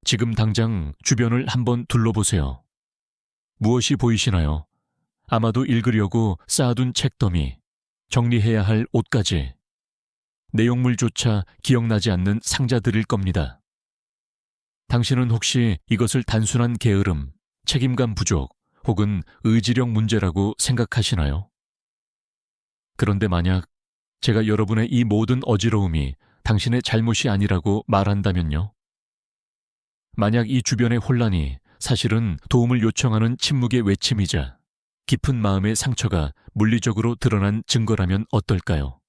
지금 당장 주변을 한번 둘러보세요. 무엇이 보이시나요? 아마도 읽으려고 쌓아둔 책더미, 정리해야 할 옷까지. 내용물조차 기억나지 않는 상자들일 겁니다. 당신은 혹시 이것을 단순한 게으름, 책임감 부족, 혹은 의지력 문제라고 생각하시나요? 그런데 만약 제가 여러분의 이 모든 어지러움이 당신의 잘못이 아니라고 말한다면요? 만약 이 주변의 혼란이 사실은 도움을 요청하는 침묵의 외침이자 깊은 마음의 상처가 물리적으로 드러난 증거라면 어떨까요?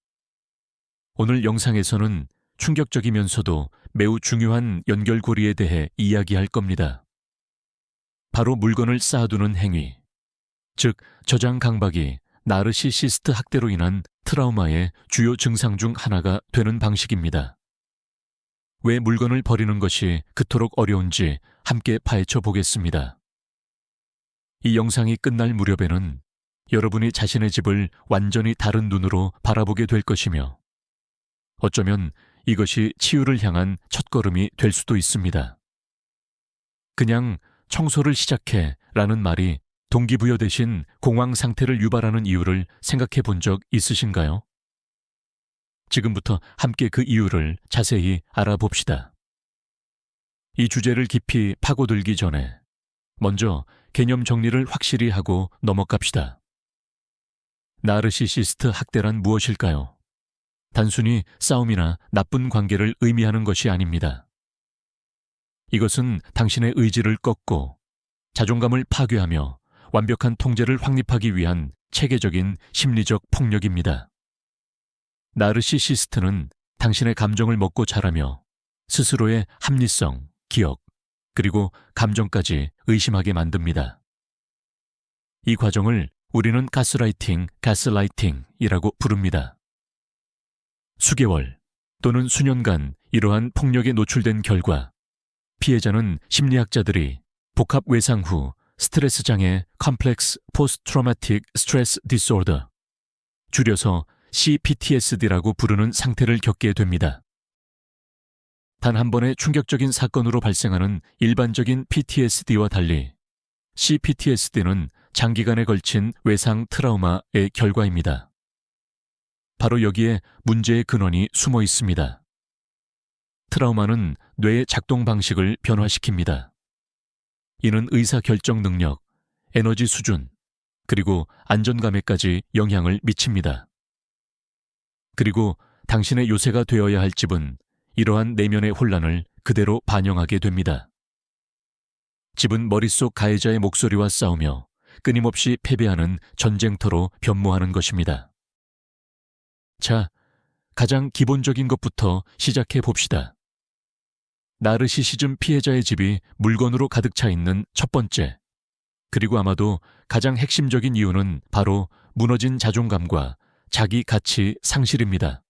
오늘 영상에서는 충격적이면서도 매우 중요한 연결고리에 대해 이야기할 겁니다. 바로 물건을 쌓아두는 행위, 즉 저장 강박이 나르시시스트 학대로 인한 트라우마의 주요 증상 중 하나가 되는 방식입니다. 왜 물건을 버리는 것이 그토록 어려운지 함께 파헤쳐 보겠습니다. 이 영상이 끝날 무렵에는 여러분이 자신의 집을 완전히 다른 눈으로 바라보게 될 것이며 어쩌면 이것이 치유를 향한 첫걸음이 될 수도 있습니다. 그냥 청소를 시작해 라는 말이 동기부여 대신 공황 상태를 유발하는 이유를 생각해 본 적 있으신가요? 지금부터 함께 그 이유를 자세히 알아봅시다. 이 주제를 깊이 파고들기 전에 먼저 개념 정리를 확실히 하고 넘어갑시다. 나르시시스트 학대란 무엇일까요? 단순히 싸움이나 나쁜 관계를 의미하는 것이 아닙니다. 이것은 당신의 의지를 꺾고 자존감을 파괴하며 완벽한 통제를 확립하기 위한 체계적인 심리적 폭력입니다. 나르시시스트는 당신의 감정을 먹고 자라며 스스로의 합리성, 기억, 그리고 감정까지 의심하게 만듭니다. 이 과정을 우리는 가스라이팅이라고 부릅니다. 수개월 또는 수년간 이러한 폭력에 노출된 결과 피해자는 심리학자들이 복합 외상 후 스트레스 장애 컴플렉스 포스트 트라우마틱 스트레스 디스오더, 줄여서 CPTSD라고 부르는 상태를 겪게 됩니다. 단 한 번의 충격적인 사건으로 발생하는 일반적인 PTSD와 달리 CPTSD는 장기간에 걸친 외상 트라우마의 결과입니다. 바로 여기에 문제의 근원이 숨어 있습니다. 트라우마는 뇌의 작동 방식을 변화시킵니다. 이는 의사결정 능력, 에너지 수준, 그리고 안전감에까지 영향을 미칩니다. 그리고 당신의 요새가 되어야 할 집은 이러한 내면의 혼란을 그대로 반영하게 됩니다. 집은 머릿속 가해자의 목소리와 싸우며 끊임없이 패배하는 전쟁터로 변모하는 것입니다. 자, 가장 기본적인 것부터 시작해 봅시다. 나르시시즘 피해자의 집이 물건으로 가득 차 있는 첫 번째, 그리고 아마도 가장 핵심적인 이유는 바로 무너진 자존감과 자기 가치 상실입니다.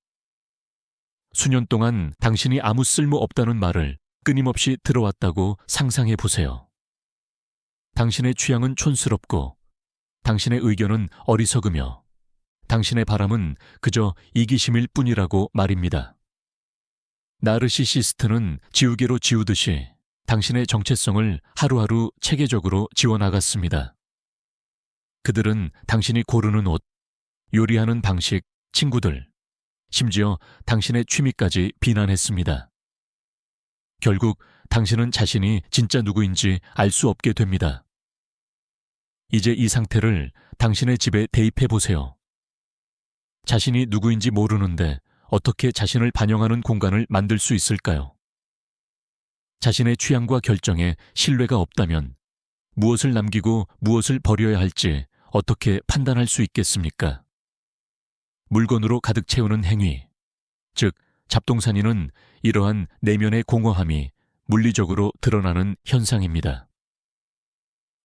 수년 동안 당신이 아무 쓸모 없다는 말을 끊임없이 들어왔다고 상상해 보세요. 당신의 취향은 촌스럽고 당신의 의견은 어리석으며 당신의 바람은 그저 이기심일 뿐이라고 말입니다. 나르시시스트는 지우개로 지우듯이 당신의 정체성을 하루하루 체계적으로 지워나갔습니다. 그들은 당신이 고르는 옷, 요리하는 방식, 친구들, 심지어 당신의 취미까지 비난했습니다. 결국 당신은 자신이 진짜 누구인지 알 수 없게 됩니다. 이제 이 상태를 당신의 집에 대입해 보세요. 자신이 누구인지 모르는데 어떻게 자신을 반영하는 공간을 만들 수 있을까요? 자신의 취향과 결정에 신뢰가 없다면 무엇을 남기고 무엇을 버려야 할지 어떻게 판단할 수 있겠습니까? 물건으로 가득 채우는 행위, 즉 잡동사니는 이러한 내면의 공허함이 물리적으로 드러나는 현상입니다.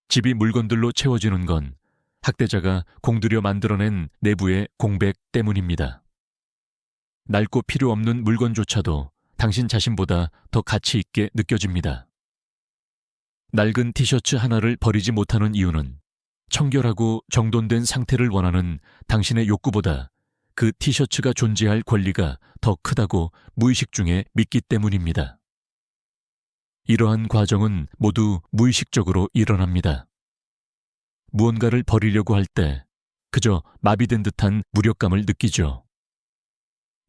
집이 물건들로 채워지는 건 학대자가 공들여 만들어낸 내부의 공백 때문입니다. 낡고 필요 없는 물건조차도 당신 자신보다 더 가치 있게 느껴집니다. 낡은 티셔츠 하나를 버리지 못하는 이유는 청결하고 정돈된 상태를 원하는 당신의 욕구보다 그 티셔츠가 존재할 권리가 더 크다고 무의식 중에 믿기 때문입니다. 이러한 과정은 모두 무의식적으로 일어납니다. 무언가를 버리려고 할 때 그저 마비된 듯한 무력감을 느끼죠.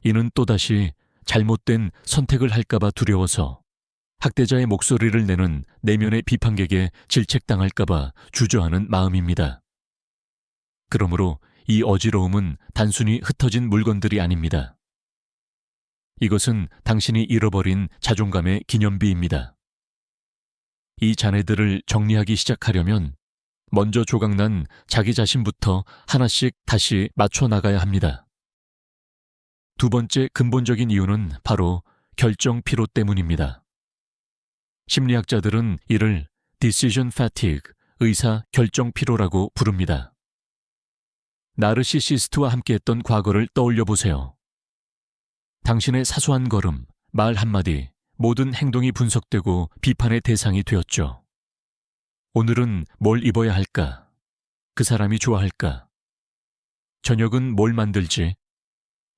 이는 또다시 잘못된 선택을 할까봐 두려워서 학대자의 목소리를 내는 내면의 비판객에 질책당할까봐 주저하는 마음입니다. 그러므로 이 어지러움은 단순히 흩어진 물건들이 아닙니다. 이것은 당신이 잃어버린 자존감의 기념비입니다. 이 잔해들을 정리하기 시작하려면 먼저 조각난 자기 자신부터 하나씩 다시 맞춰 나가야 합니다. 두 번째 근본적인 이유는 바로 결정 피로 때문입니다. 심리학자들은 이를 decision fatigue, 의사 결정 피로라고 부릅니다. 나르시시스트와 함께했던 과거를 떠올려 보세요. 당신의 사소한 걸음, 말 한마디, 모든 행동이 분석되고 비판의 대상이 되었죠. 오늘은 뭘 입어야 할까? 그 사람이 좋아할까? 저녁은 뭘 만들지?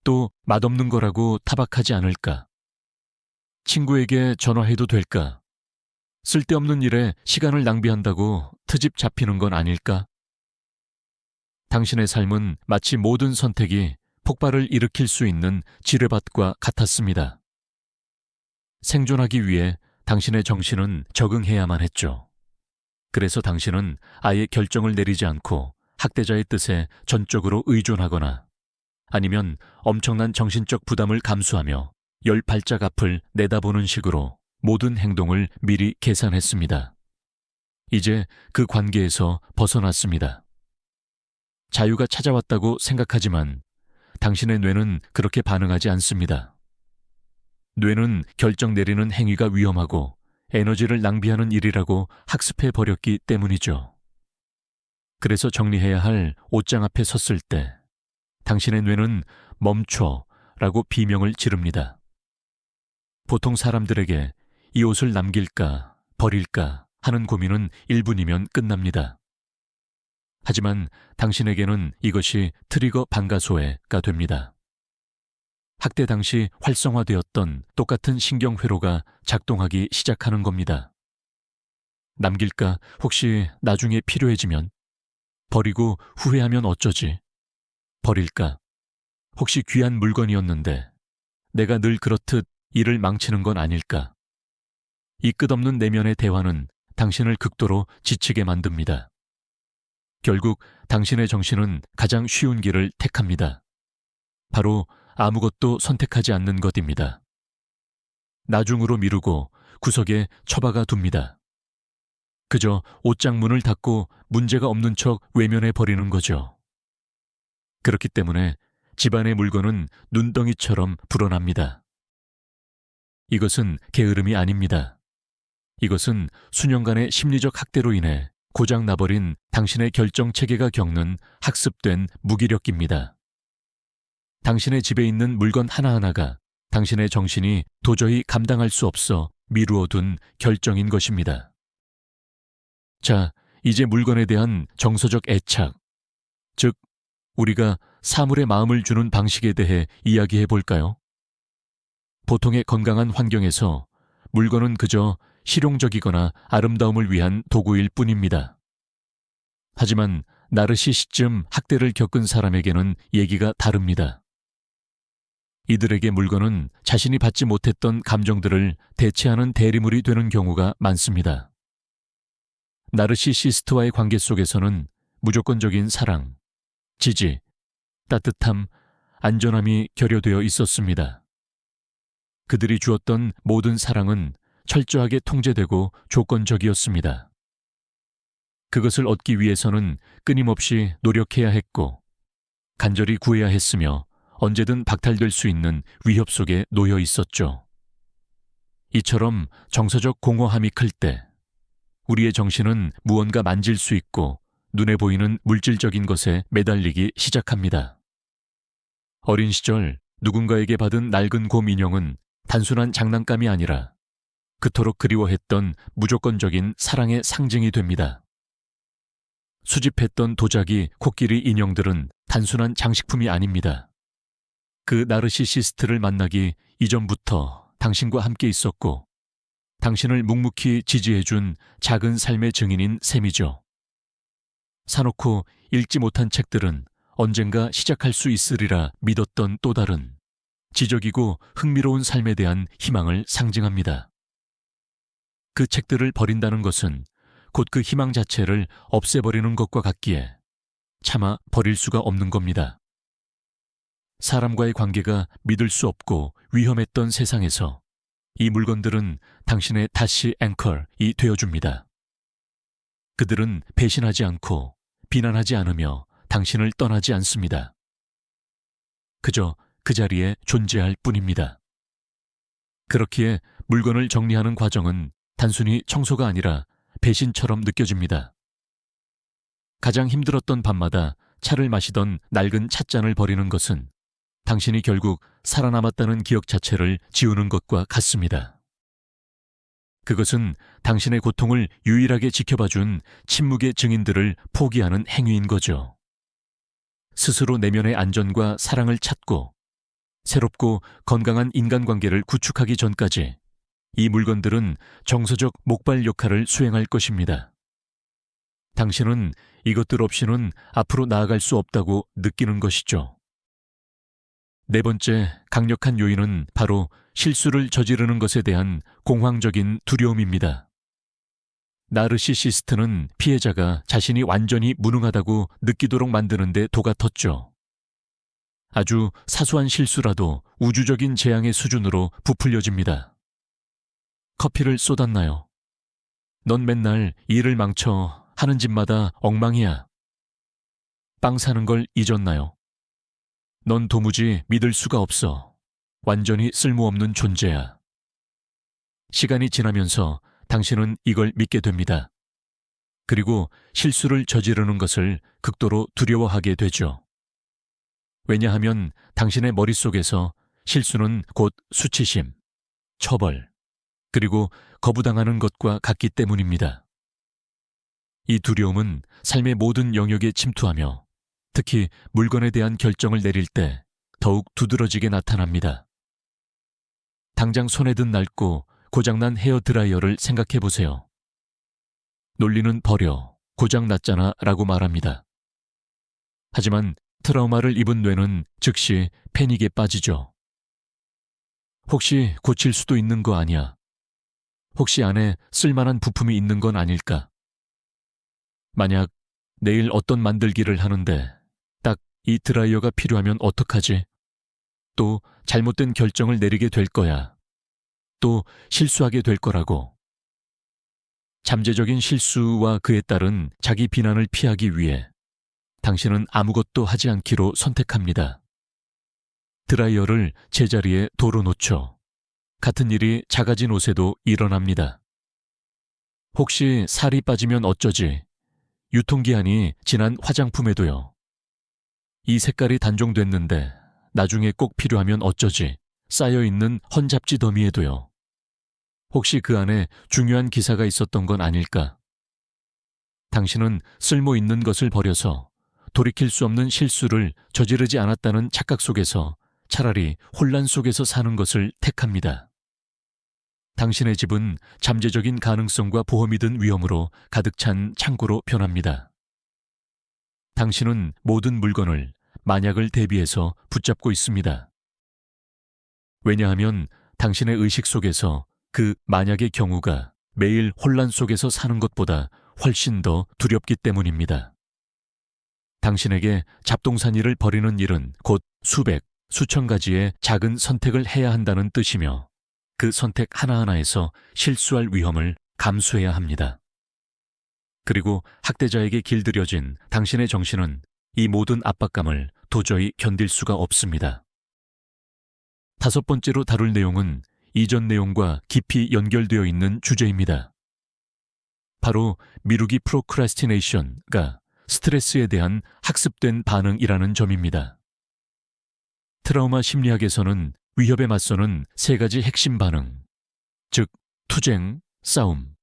또 맛없는 거라고 타박하지 않을까? 친구에게 전화해도 될까? 쓸데없는 일에 시간을 낭비한다고 트집 잡히는 건 아닐까? 당신의 삶은 마치 모든 선택이 폭발을 일으킬 수 있는 지뢰밭과 같았습니다. 생존하기 위해 당신의 정신은 적응해야만 했죠. 그래서 당신은 아예 결정을 내리지 않고 학대자의 뜻에 전적으로 의존하거나 아니면 엄청난 정신적 부담을 감수하며 10발짝 앞을 내다보는 식으로 모든 행동을 미리 계산했습니다. 이제 그 관계에서 벗어났습니다. 자유가 찾아왔다고 생각하지만 당신의 뇌는 그렇게 반응하지 않습니다. 뇌는 결정 내리는 행위가 위험하고 에너지를 낭비하는 일이라고 학습해 버렸기 때문이죠. 그래서 정리해야 할 옷장 앞에 섰을 때 당신의 뇌는 멈춰라고 비명을 지릅니다. 보통 사람들에게 이 옷을 남길까 버릴까 하는 고민은 1분이면 끝납니다. 하지만 당신에게는 이것이 트리거 방가소해가 됩니다. 학대 당시 활성화되었던 똑같은 신경회로가 작동하기 시작하는 겁니다. 남길까? 혹시 나중에 필요해지면? 버리고 후회하면 어쩌지? 버릴까? 혹시 귀한 물건이었는데 내가 늘 그렇듯 일을 망치는 건 아닐까? 이 끝없는 내면의 대화는 당신을 극도로 지치게 만듭니다. 결국 당신의 정신은 가장 쉬운 길을 택합니다. 바로 아무것도 선택하지 않는 것입니다. 나중으로 미루고 구석에 처박아 둡니다. 그저 옷장 문을 닫고 문제가 없는 척 외면해 버리는 거죠. 그렇기 때문에 집안의 물건은 눈덩이처럼 불어납니다. 이것은 게으름이 아닙니다. 이것은 수년간의 심리적 학대로 인해 고장나버린 당신의 결정체계가 겪는 학습된 무기력입니다. 당신의 집에 있는 물건 하나하나가 당신의 정신이 도저히 감당할 수 없어 미루어둔 결정인 것입니다. 자, 이제 물건에 대한 정서적 애착, 즉 우리가 사물에 마음을 주는 방식에 대해 이야기해 볼까요? 보통의 건강한 환경에서 물건은 그저 실용적이거나 아름다움을 위한 도구일 뿐입니다. 하지만 나르시시즘 학대를 겪은 사람에게는 얘기가 다릅니다. 이들에게 물건은 자신이 받지 못했던 감정들을 대체하는 대리물이 되는 경우가 많습니다. 나르시시스트와의 관계 속에서는 무조건적인 사랑, 지지, 따뜻함, 안전함이 결여되어 있었습니다. 그들이 주었던 모든 사랑은 철저하게 통제되고 조건적이었습니다. 그것을 얻기 위해서는 끊임없이 노력해야 했고 간절히 구해야 했으며 언제든 박탈될 수 있는 위협 속에 놓여 있었죠. 이처럼 정서적 공허함이 클 때 우리의 정신은 무언가 만질 수 있고 눈에 보이는 물질적인 것에 매달리기 시작합니다. 어린 시절 누군가에게 받은 낡은 곰 인형은 단순한 장난감이 아니라 그토록 그리워했던 무조건적인 사랑의 상징이 됩니다. 수집했던 도자기, 코끼리 인형들은 단순한 장식품이 아닙니다. 그 나르시시스트를 만나기 이전부터 당신과 함께 있었고 당신을 묵묵히 지지해준 작은 삶의 증인인 셈이죠. 사놓고 읽지 못한 책들은 언젠가 시작할 수 있으리라 믿었던 또 다른 지적이고 흥미로운 삶에 대한 희망을 상징합니다. 그 책들을 버린다는 것은 곧 그 희망 자체를 없애버리는 것과 같기에 차마 버릴 수가 없는 겁니다. 사람과의 관계가 믿을 수 없고 위험했던 세상에서 이 물건들은 당신의 다시 앵커이 되어줍니다. 그들은 배신하지 않고 비난하지 않으며 당신을 떠나지 않습니다. 그저 그 자리에 존재할 뿐입니다. 그렇기에 물건을 정리하는 과정은 단순히 청소가 아니라 배신처럼 느껴집니다. 가장 힘들었던 밤마다 차를 마시던 낡은 찻잔을 버리는 것은 당신이 결국 살아남았다는 기억 자체를 지우는 것과 같습니다. 그것은 당신의 고통을 유일하게 지켜봐준 침묵의 증인들을 포기하는 행위인 거죠. 스스로 내면의 안전과 사랑을 찾고 새롭고 건강한 인간관계를 구축하기 전까지 이 물건들은 정서적 목발 역할을 수행할 것입니다. 당신은 이것들 없이는 앞으로 나아갈 수 없다고 느끼는 것이죠. 네 번째 강력한 요인은 바로 실수를 저지르는 것에 대한 공황적인 두려움입니다. 나르시시스트는 피해자가 자신이 완전히 무능하다고 느끼도록 만드는 데 도가 텄죠. 아주 사소한 실수라도 우주적인 재앙의 수준으로 부풀려집니다. 커피를 쏟았나요? 넌 맨날 일을 망쳐 하는 집마다 엉망이야. 빵 사는 걸 잊었나요? 넌 도무지 믿을 수가 없어. 완전히 쓸모없는 존재야. 시간이 지나면서 당신은 이걸 믿게 됩니다. 그리고 실수를 저지르는 것을 극도로 두려워하게 되죠. 왜냐하면 당신의 머릿속에서 실수는 곧 수치심, 처벌, 그리고 거부당하는 것과 같기 때문입니다. 이 두려움은 삶의 모든 영역에 침투하며 특히 물건에 대한 결정을 내릴 때 더욱 두드러지게 나타납니다. 당장 손에 든 낡고 고장난 헤어드라이어를 생각해 보세요. 논리는 버려, 고장났잖아 라고 말합니다. 하지만 트라우마를 입은 뇌는 즉시 패닉에 빠지죠. 혹시 고칠 수도 있는 거 아니야? 혹시 안에 쓸만한 부품이 있는 건 아닐까? 만약 내일 어떤 만들기를 하는데 딱 이 드라이어가 필요하면 어떡하지? 또 잘못된 결정을 내리게 될 거야. 또 실수하게 될 거라고. 잠재적인 실수와 그에 따른 자기 비난을 피하기 위해 당신은 아무것도 하지 않기로 선택합니다. 드라이어를 제자리에 도로 놓죠. 같은 일이 작아진 옷에도 일어납니다. 혹시 살이 빠지면 어쩌지? 유통기한이 지난 화장품에도요. 이 색깔이 단종됐는데 나중에 꼭 필요하면 어쩌지? 쌓여있는 헌잡지 더미에도요. 혹시 그 안에 중요한 기사가 있었던 건 아닐까? 당신은 쓸모있는 것을 버려서 돌이킬 수 없는 실수를 저지르지 않았다는 착각 속에서 차라리 혼란 속에서 사는 것을 택합니다. 당신의 집은 잠재적인 가능성과 보험이 든 위험으로 가득 찬 창고로 변합니다. 당신은 모든 물건을 만약을 대비해서 붙잡고 있습니다. 왜냐하면 당신의 의식 속에서 그 만약의 경우가 매일 혼란 속에서 사는 것보다 훨씬 더 두렵기 때문입니다. 당신에게 잡동사니를 버리는 일은 곧 수백, 수천 가지의 작은 선택을 해야 한다는 뜻이며 그 선택 하나하나에서 실수할 위험을 감수해야 합니다. 그리고 학대자에게 길들여진 당신의 정신은 이 모든 압박감을 도저히 견딜 수가 없습니다. 다섯 번째로 다룰 내용은 이전 내용과 깊이 연결되어 있는 주제입니다. 바로 미루기 프로크라스티네이션가 스트레스에 대한 학습된 반응이라는 점입니다. 트라우마 심리학에서는 위협에 맞서는 세 가지 핵심 반응, 즉 투쟁, 싸움,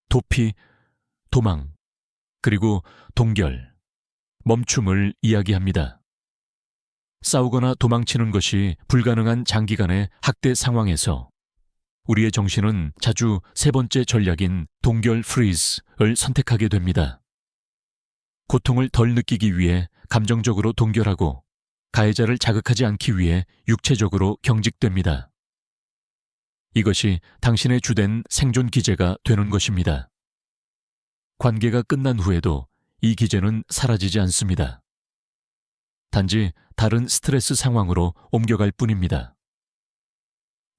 도피, 도망, 그리고 동결, 멈춤을 이야기합니다. 싸우거나 도망치는 것이 불가능한 장기간의 학대 상황에서 우리의 정신은 자주 세 번째 전략인 동결 프리즈를 선택하게 됩니다. 고통을 덜 느끼기 위해 감정적으로 동결하고 가해자를 자극하지 않기 위해 육체적으로 경직됩니다. 이것이 당신의 주된 생존 기제가 되는 것입니다. 관계가 끝난 후에도 이 기제는 사라지지 않습니다. 단지 다른 스트레스 상황으로 옮겨갈 뿐입니다.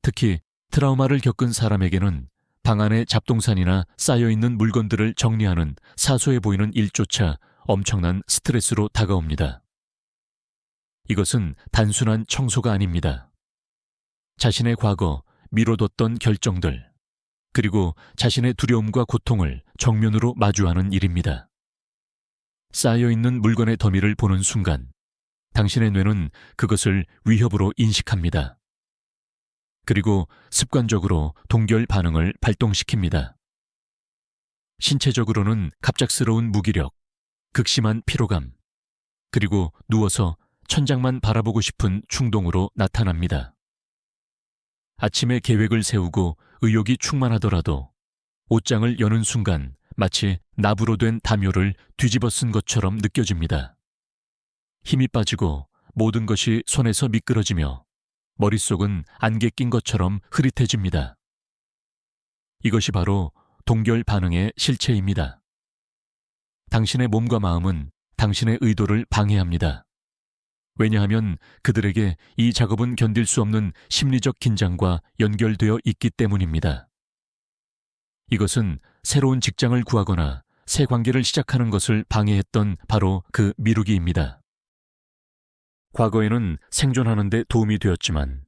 특히 트라우마를 겪은 사람에게는 방 안의 잡동산이나 쌓여있는 물건들을 정리하는 사소해 보이는 일조차 엄청난 스트레스로 다가옵니다. 이것은 단순한 청소가 아닙니다. 자신의 과거, 미뤄뒀던 결정들, 그리고 자신의 두려움과 고통을 정면으로 마주하는 일입니다. 쌓여있는 물건의 더미를 보는 순간 당신의 뇌는 그것을 위협으로 인식합니다. 그리고 습관적으로 동결 반응을 발동시킵니다. 신체적으로는 갑작스러운 무기력, 극심한 피로감, 그리고 누워서 천장만 바라보고 싶은 충동으로 나타납니다. 아침에 계획을 세우고 의욕이 충만하더라도 옷장을 여는 순간 마치 나부로 된 담요를 뒤집어 쓴 것처럼 느껴집니다. 힘이 빠지고 모든 것이 손에서 미끄러지며 머릿속은 안개 낀 것처럼 흐릿해집니다. 이것이 바로 동결 반응의 실체입니다. 당신의 몸과 마음은 당신의 의도를 방해합니다. 왜냐하면 그들에게 이 작업은 견딜 수 없는 심리적 긴장과 연결되어 있기 때문입니다. 이것은 새로운 직장을 구하거나 새 관계를 시작하는 것을 방해했던 바로 그 미루기입니다. 과거에는 생존하는 데 도움이 되었지만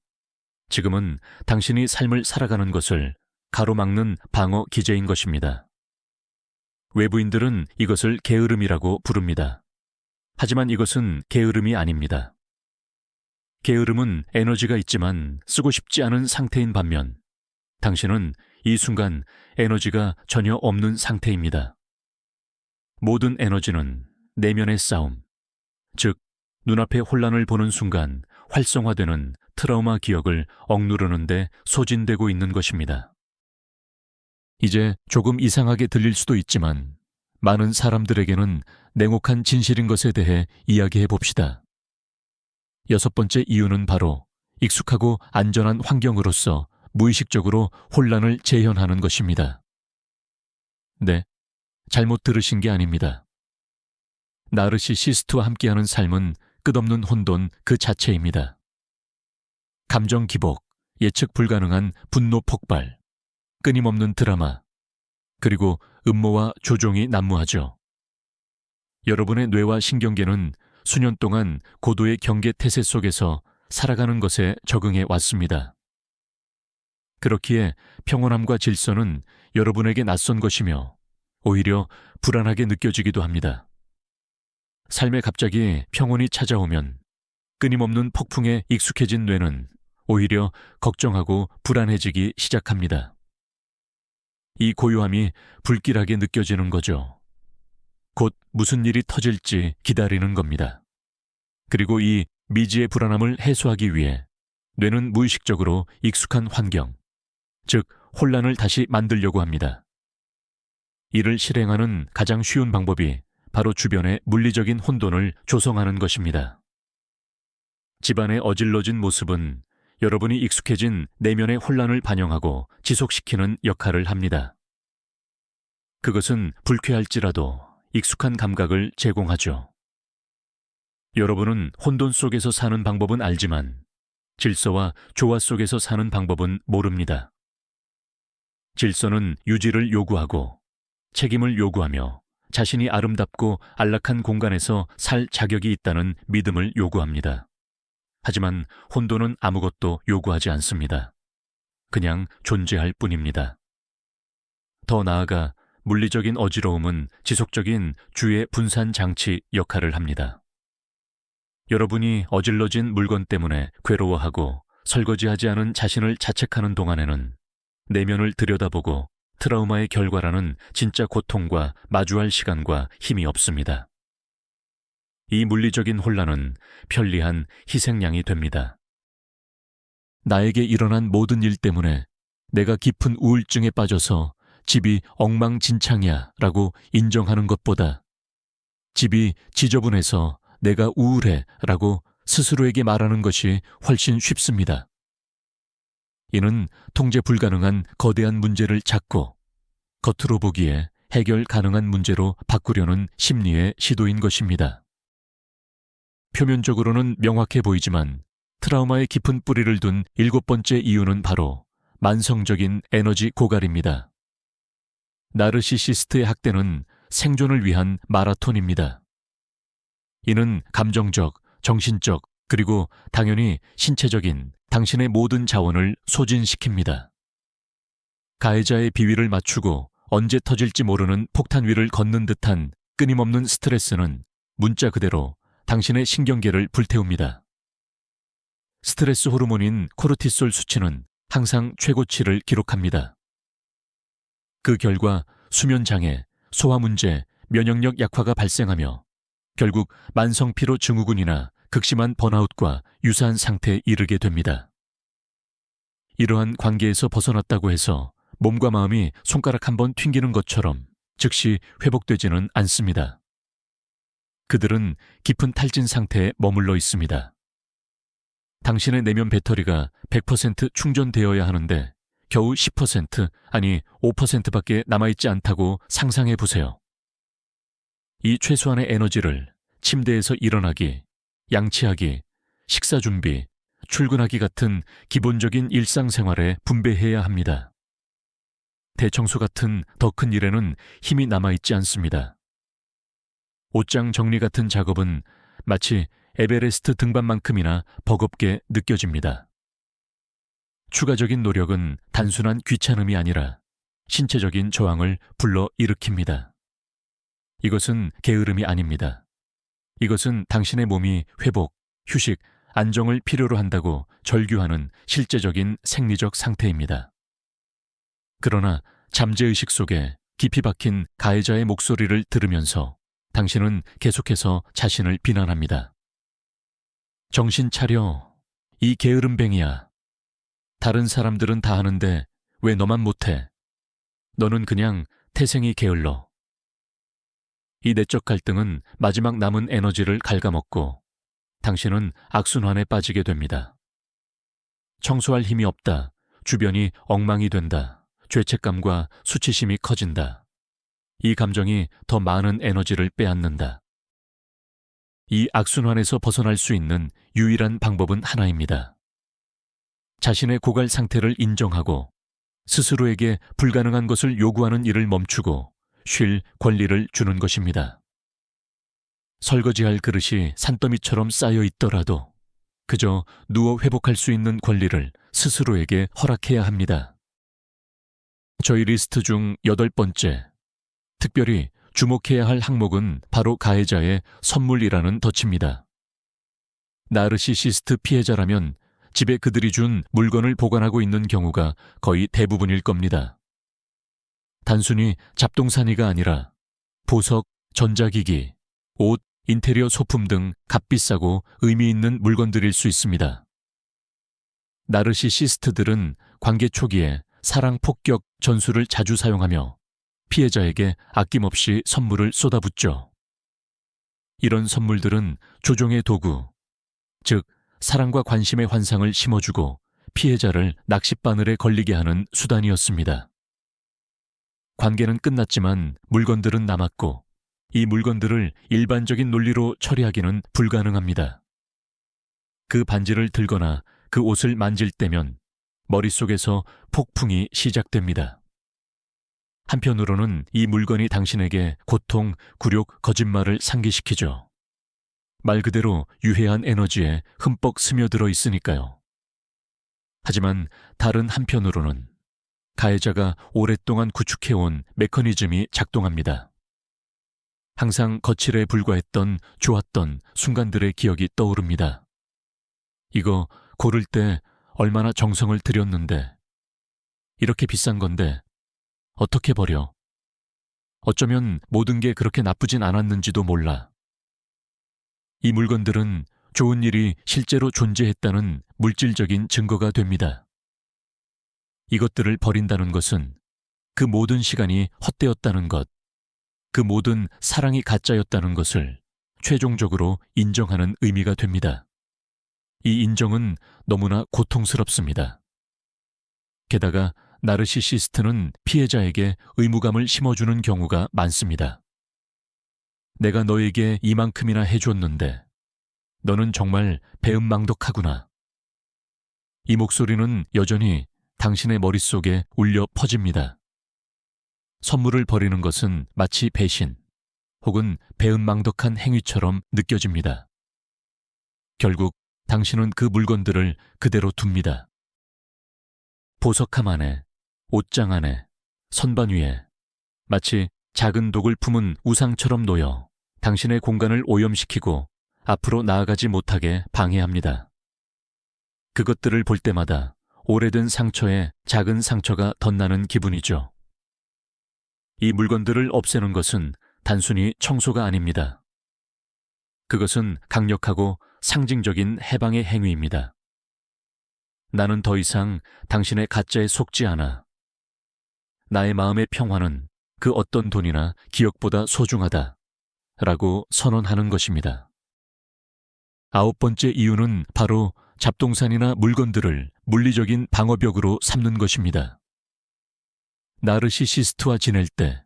지금은 당신이 삶을 살아가는 것을 가로막는 방어 기제인 것입니다. 외부인들은 이것을 게으름이라고 부릅니다. 하지만 이것은 게으름이 아닙니다. 게으름은 에너지가 있지만 쓰고 싶지 않은 상태인 반면 당신은 이 순간 에너지가 전혀 없는 상태입니다. 모든 에너지는 내면의 싸움, 즉 눈앞의 혼란을 보는 순간 활성화되는 트라우마 기억을 억누르는 데 소진되고 있는 것입니다. 이제 조금 이상하게 들릴 수도 있지만 많은 사람들에게는 냉혹한 진실인 것에 대해 이야기해 봅시다. 6번째 이유는 바로 익숙하고 안전한 환경으로서 무의식적으로 혼란을 재현하는 것입니다. 네, 잘못 들으신 게 아닙니다. 나르시시스트와 함께하는 삶은 끝없는 혼돈 그 자체입니다. 감정 기복, 예측 불가능한 분노 폭발, 끊임없는 드라마, 그리고 음모와 조종이 난무하죠. 여러분의 뇌와 신경계는 수년 동안 고도의 경계 태세 속에서 살아가는 것에 적응해 왔습니다. 그렇기에 평온함과 질서는 여러분에게 낯선 것이며 오히려 불안하게 느껴지기도 합니다. 삶에 갑자기 평온이 찾아오면 끊임없는 폭풍에 익숙해진 뇌는 오히려 걱정하고 불안해지기 시작합니다. 이 고요함이 불길하게 느껴지는 거죠. 곧 무슨 일이 터질지 기다리는 겁니다. 그리고 이 미지의 불안함을 해소하기 위해 뇌는 무의식적으로 익숙한 환경, 즉 혼란을 다시 만들려고 합니다. 이를 실행하는 가장 쉬운 방법이 바로 주변의 물리적인 혼돈을 조성하는 것입니다. 집안의 어질러진 모습은 여러분이 익숙해진 내면의 혼란을 반영하고 지속시키는 역할을 합니다. 그것은 불쾌할지라도 익숙한 감각을 제공하죠. 여러분은 혼돈 속에서 사는 방법은 알지만 질서와 조화 속에서 사는 방법은 모릅니다. 질서는 유지를 요구하고 책임을 요구하며 자신이 아름답고 안락한 공간에서 살 자격이 있다는 믿음을 요구합니다. 하지만 혼돈은 아무것도 요구하지 않습니다. 그냥 존재할 뿐입니다. 더 나아가 물리적인 어지러움은 지속적인 주의 분산 장치 역할을 합니다. 여러분이 어질러진 물건 때문에 괴로워하고 설거지하지 않은 자신을 자책하는 동안에는 내면을 들여다보고 트라우마의 결과라는 진짜 고통과 마주할 시간과 힘이 없습니다. 이 물리적인 혼란은 편리한 희생양이 됩니다. 나에게 일어난 모든 일 때문에 내가 깊은 우울증에 빠져서 집이 엉망진창이야 라고 인정하는 것보다 집이 지저분해서 내가 우울해 라고 스스로에게 말하는 것이 훨씬 쉽습니다. 이는 통제 불가능한 거대한 문제를 잡고 겉으로 보기에 해결 가능한 문제로 바꾸려는 심리의 시도인 것입니다. 표면적으로는 명확해 보이지만 트라우마의 깊은 뿌리를 둔 7번째 이유는 바로 만성적인 에너지 고갈입니다. 나르시시스트의 학대는 생존을 위한 마라톤입니다. 이는 감정적, 정신적, 그리고 당연히 신체적인 당신의 모든 자원을 소진시킵니다. 가해자의 비위를 맞추고 언제 터질지 모르는 폭탄 위를 걷는 듯한 끊임없는 스트레스는 문자 그대로 당신의 신경계를 불태웁니다. 스트레스 호르몬인 코르티솔 수치는 항상 최고치를 기록합니다. 그 결과 수면장애, 소화문제, 면역력 약화가 발생하며 결국 만성피로 증후군이나 극심한 번아웃과 유사한 상태에 이르게 됩니다. 이러한 관계에서 벗어났다고 해서 몸과 마음이 손가락 한 번 튕기는 것처럼 즉시 회복되지는 않습니다. 그들은 깊은 탈진 상태에 머물러 있습니다. 당신의 내면 배터리가 100% 충전되어야 하는데 겨우 10% 아니 5%밖에 남아있지 않다고 상상해 보세요. 이 최소한의 에너지를 침대에서 일어나기, 양치하기, 식사 준비, 출근하기 같은 기본적인 일상생활에 분배해야 합니다. 대청소 같은 더 큰 일에는 힘이 남아있지 않습니다. 옷장 정리 같은 작업은 마치 에베레스트 등반만큼이나 버겁게 느껴집니다. 추가적인 노력은 단순한 귀찮음이 아니라 신체적인 저항을 불러 일으킵니다. 이것은 게으름이 아닙니다. 이것은 당신의 몸이 회복, 휴식, 안정을 필요로 한다고 절규하는 실제적인 생리적 상태입니다. 그러나 잠재의식 속에 깊이 박힌 가해자의 목소리를 들으면서 당신은 계속해서 자신을 비난합니다. 정신 차려. 이 게으름뱅이야. 다른 사람들은 다 하는데 왜 너만 못해? 너는 그냥 태생이 게을러. 이 내적 갈등은 마지막 남은 에너지를 갉아먹고 당신은 악순환에 빠지게 됩니다. 청소할 힘이 없다. 주변이 엉망이 된다. 죄책감과 수치심이 커진다. 이 감정이 더 많은 에너지를 빼앗는다. 이 악순환에서 벗어날 수 있는 유일한 방법은 하나입니다. 자신의 고갈 상태를 인정하고 스스로에게 불가능한 것을 요구하는 일을 멈추고 쉴 권리를 주는 것입니다. 설거지할 그릇이 산더미처럼 쌓여 있더라도 그저 누워 회복할 수 있는 권리를 스스로에게 허락해야 합니다. 저희 리스트 중 8번째, 특별히 주목해야 할 항목은 바로 가해자의 선물이라는 덫입니다. 나르시시스트 피해자라면 집에 그들이 준 물건을 보관하고 있는 경우가 거의 대부분일 겁니다. 단순히 잡동사니가 아니라 보석, 전자기기, 옷, 인테리어 소품 등 값비싸고 의미 있는 물건들일 수 있습니다. 나르시시스트들은 관계 초기에 사랑 폭격 전술을 자주 사용하며 피해자에게 아낌없이 선물을 쏟아붓죠. 이런 선물들은 조종의 도구, 즉 사랑과 관심의 환상을 심어주고 피해자를 낚싯바늘에 걸리게 하는 수단이었습니다. 관계는 끝났지만 물건들은 남았고 이 물건들을 일반적인 논리로 처리하기는 불가능합니다. 그 반지를 들거나 그 옷을 만질 때면 머릿속에서 폭풍이 시작됩니다. 한편으로는 이 물건이 당신에게 고통, 굴욕, 거짓말을 상기시키죠. 말 그대로 유해한 에너지에 흠뻑 스며들어 있으니까요. 하지만 다른 한편으로는 가해자가 오랫동안 구축해온 메커니즘이 작동합니다. 항상 거칠에 불과했던 좋았던 순간들의 기억이 떠오릅니다. 이거 고를 때 얼마나 정성을 들였는데 이렇게 비싼 건데 어떻게 버려? 어쩌면 모든 게 그렇게 나쁘진 않았는지도 몰라. 이 물건들은 좋은 일이 실제로 존재했다는 물질적인 증거가 됩니다. 이것들을 버린다는 것은 그 모든 시간이 헛되었다는 것, 그 모든 사랑이 가짜였다는 것을 최종적으로 인정하는 의미가 됩니다. 이 인정은 너무나 고통스럽습니다. 게다가 나르시시스트는 피해자에게 의무감을 심어주는 경우가 많습니다. 내가 너에게 이만큼이나 해줬는데 너는 정말 배은망덕하구나. 이 목소리는 여전히 당신의 머릿속에 울려 퍼집니다. 선물을 버리는 것은 마치 배신 혹은 배은망덕한 행위처럼 느껴집니다. 결국 당신은 그 물건들을 그대로 둡니다. 보석함 안에, 옷장 안에, 선반 위에 마치 작은 독을 품은 우상처럼 놓여 당신의 공간을 오염시키고 앞으로 나아가지 못하게 방해합니다. 그것들을 볼 때마다 오래된 상처에 작은 상처가 덧나는 기분이죠. 이 물건들을 없애는 것은 단순히 청소가 아닙니다. 그것은 강력하고 상징적인 해방의 행위입니다. 나는 더 이상 당신의 가짜에 속지 않아. 나의 마음의 평화는 그 어떤 돈이나 기억보다 소중하다. 라고 선언하는 것입니다. 9번째 이유는 바로 잡동산이나 물건들을 물리적인 방어벽으로 삼는 것입니다. 나르시시스트와 지낼 때